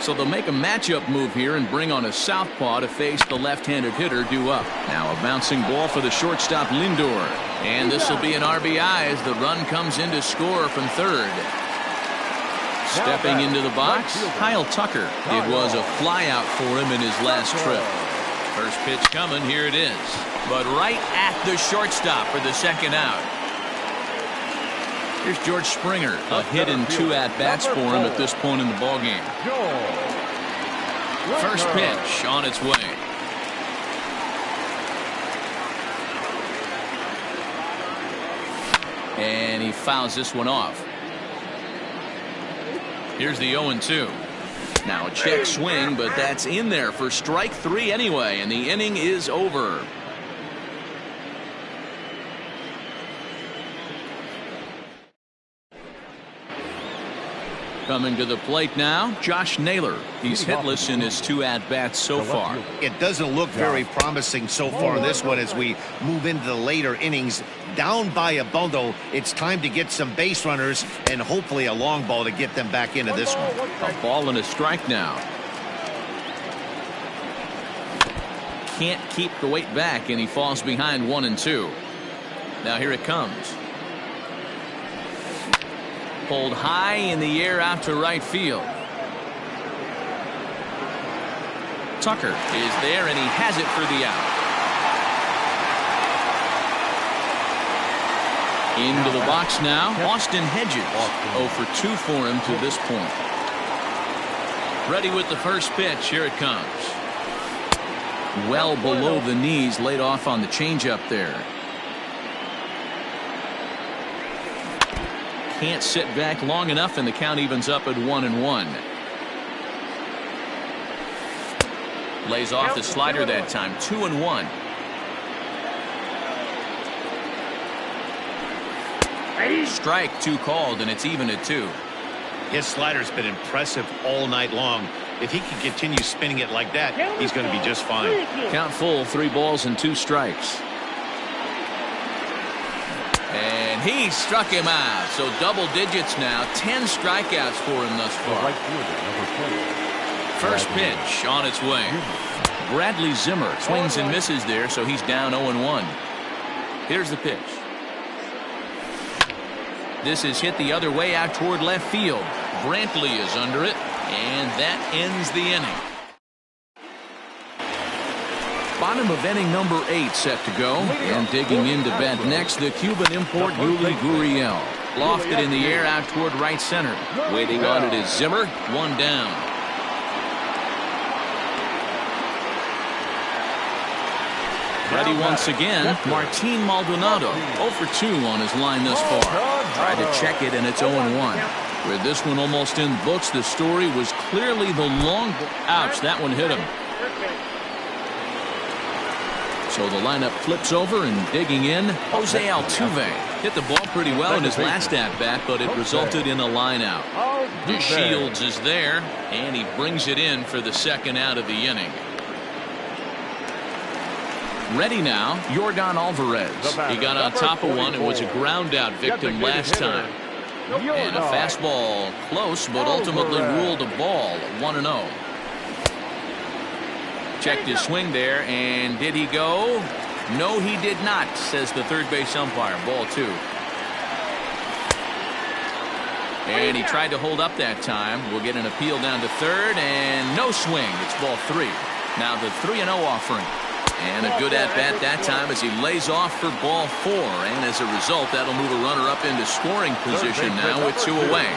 So they'll make a matchup move here and bring on a southpaw to face the left-handed hitter due up. Now a bouncing ball for the shortstop Lindor. And this will be an RBI as the run comes in to score from third. Stepping into the box, Kyle Tucker. It was a flyout for him in his last trip. First pitch coming, here it is. But right at the shortstop for the second out. Here's George Springer, a hit and 2 at-bats for him at this point in the ballgame. First pitch on its way. And he fouls this one off. Here's the 0-2. Now a check swing, but that's in there for strike 3 anyway, and the inning is over. Coming to the plate now, Josh Naylor. He's hitless in his 2 at-bats so far. It doesn't look very promising so far in this one as we move into the later innings. Down by a bundle, it's time to get some base runners and hopefully a long ball to get them back into this one. A ball and a strike now. Can't keep the weight back, and he falls behind 1-2. Now here it comes. Pulled high in the air out to right field. Tucker is there, and he has it for the out. Into the box now, Austin Hedges. 0 for 2 for him to this point. Ready with the first pitch. Here it comes. Well below the knees, laid off on the changeup there. Can't sit back long enough, and the count evens up at 1-1. Lays off the slider that time. 2-1. Strike 2 called, and it's even at 2. His slider's been impressive all night long. If he can continue spinning it like that, he's going to be just fine. Count full, 3 balls and 2 strikes. And he struck him out. So double digits now. 10 strikeouts for him thus far. First pitch on its way. Bradley Zimmer swings and misses there, so he's down 0-1. Here's the pitch. This is hit the other way out toward left field. Brantley is under it, and that ends the inning. Bottom of inning number 8 set to go, and digging into bat next, the Cuban import Yuli Gurriel. Lofted in the air out toward right center. Waiting on it is Zimmer. 1 down. Ready once again, Martin Maldonado. 0 for 2 on his line thus far. Tried to check it, and it's 0-1. With this one almost in books, the story was clearly the long. Ouch, that one hit him. So the lineup flips over, and digging in, Jose Altuve. Hit the ball pretty well in his last at-bat, but it resulted in a line out. DeShields is there, and he brings it in for the second out of the inning. Ready now, Yordan Alvarez. He got on top of one and was a ground out victim last time. And a fastball close, but ultimately ruled a ball. 1-0. Checked his swing there, and did he go? No, he did not, says the third base umpire. Ball 2. And he tried to hold up that time. We'll get an appeal down to third, and no swing. It's ball 3. Now the 3-0 offering. And a good at-bat that time as he lays off for ball 4. And as a result, that'll move a runner up into scoring position now with 2 away.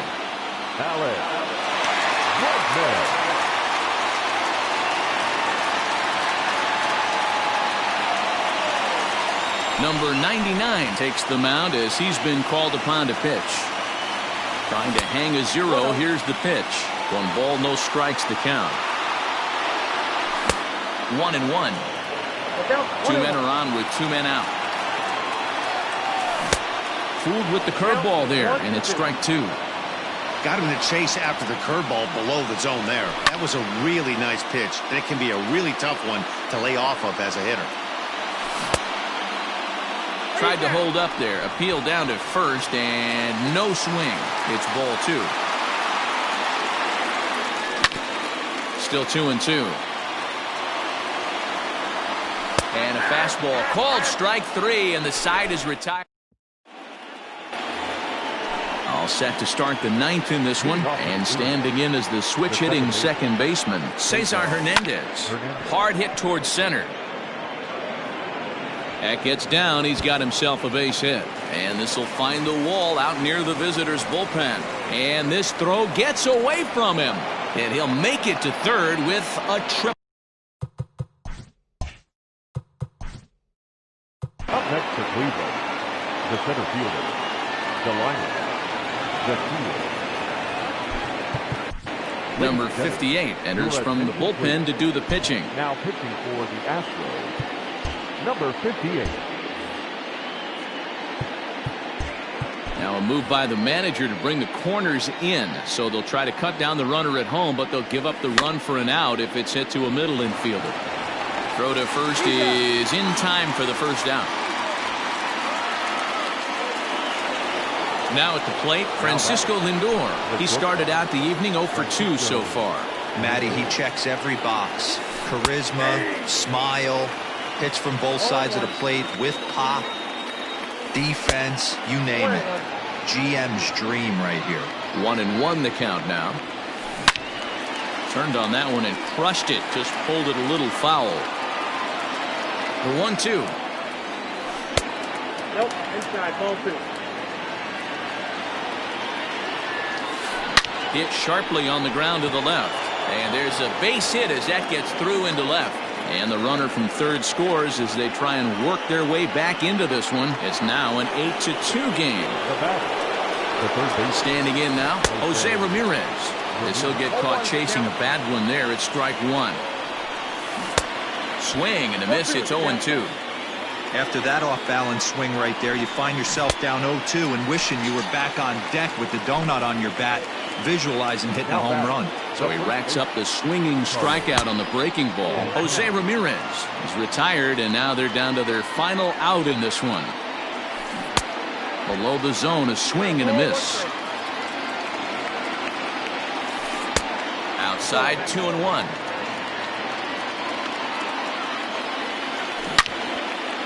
Number 99 takes the mound as he's been called upon to pitch. Trying to hang a 0. Here's the pitch. 1 ball, no strikes to count. 1-1. 2 men are on with 2 men out. Fooled with the curveball there, and it's strike 2. Got him to chase after the curveball below the zone there. That was a really nice pitch, and it can be a really tough one to lay off of as a hitter. Tried to hold up there. Appeal down to first, and no swing. It's ball 2. Still 2-2. And a fastball called strike 3, and the side is retired. All set to start the 9th in this one, and standing in as the switch-hitting second baseman, Cesar Hernandez. Hard hit towards center. That gets down. He's got himself a base hit. And this will find the wall out near the visitors' bullpen. And this throw gets away from him. And he'll make it to third with a triple. Up next for Cleveland, the center fielder, Delino. Number 58 enters from the bullpen to do the pitching. Now pitching for the Astros, number 58. Now a move by the manager to bring the corners in. So they'll try to cut down the runner at home, but they'll give up the run for an out if it's hit to a middle infielder. Throw to first is in time for the first out. Now at the plate, Francisco Lindor. He started out the evening 0 for 2 so far. Matty, he checks every box. Charisma, smile, hits from both sides of the plate with pop, defense, you name it. GM's dream right here. 1-1 the count now. Turned on that one and crushed it. Just pulled it a little foul. The 1-2. Nope, inside, ball 2. Hit sharply on the ground to the left. And there's a base hit as that gets through into left. And the runner from third scores as they try and work their way back into this one. It's now an 8-2 game. The third base. Standing in now, Jose Ramirez. As he'll get caught chasing a bad one there at strike 1. Swing and a miss. It's 0-2. After that off-balance swing right there, you find yourself down 0-2 and wishing you were back on deck with the donut on your bat, visualizing hitting a home run. So he racks up the swinging strikeout on the breaking ball. Jose Ramirez is retired, and now they're down to their final out in this one. Below the zone, a swing and a miss. Outside, 2-1.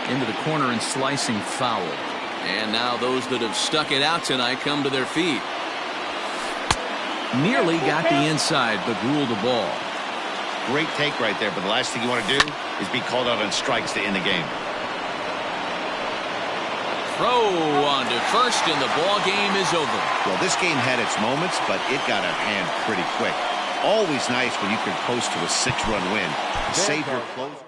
Into the corner and slicing foul. And now those that have stuck it out tonight come to their feet. Nearly got the inside, but ruled the ball. Great take right there, but the last thing you want to do is be called out on strikes to end the game. Throw on to first, and the ball game is over. Well, this game had its moments, but it got out of hand pretty quick. Always nice when you can coast to a 6-run win. Save your closer.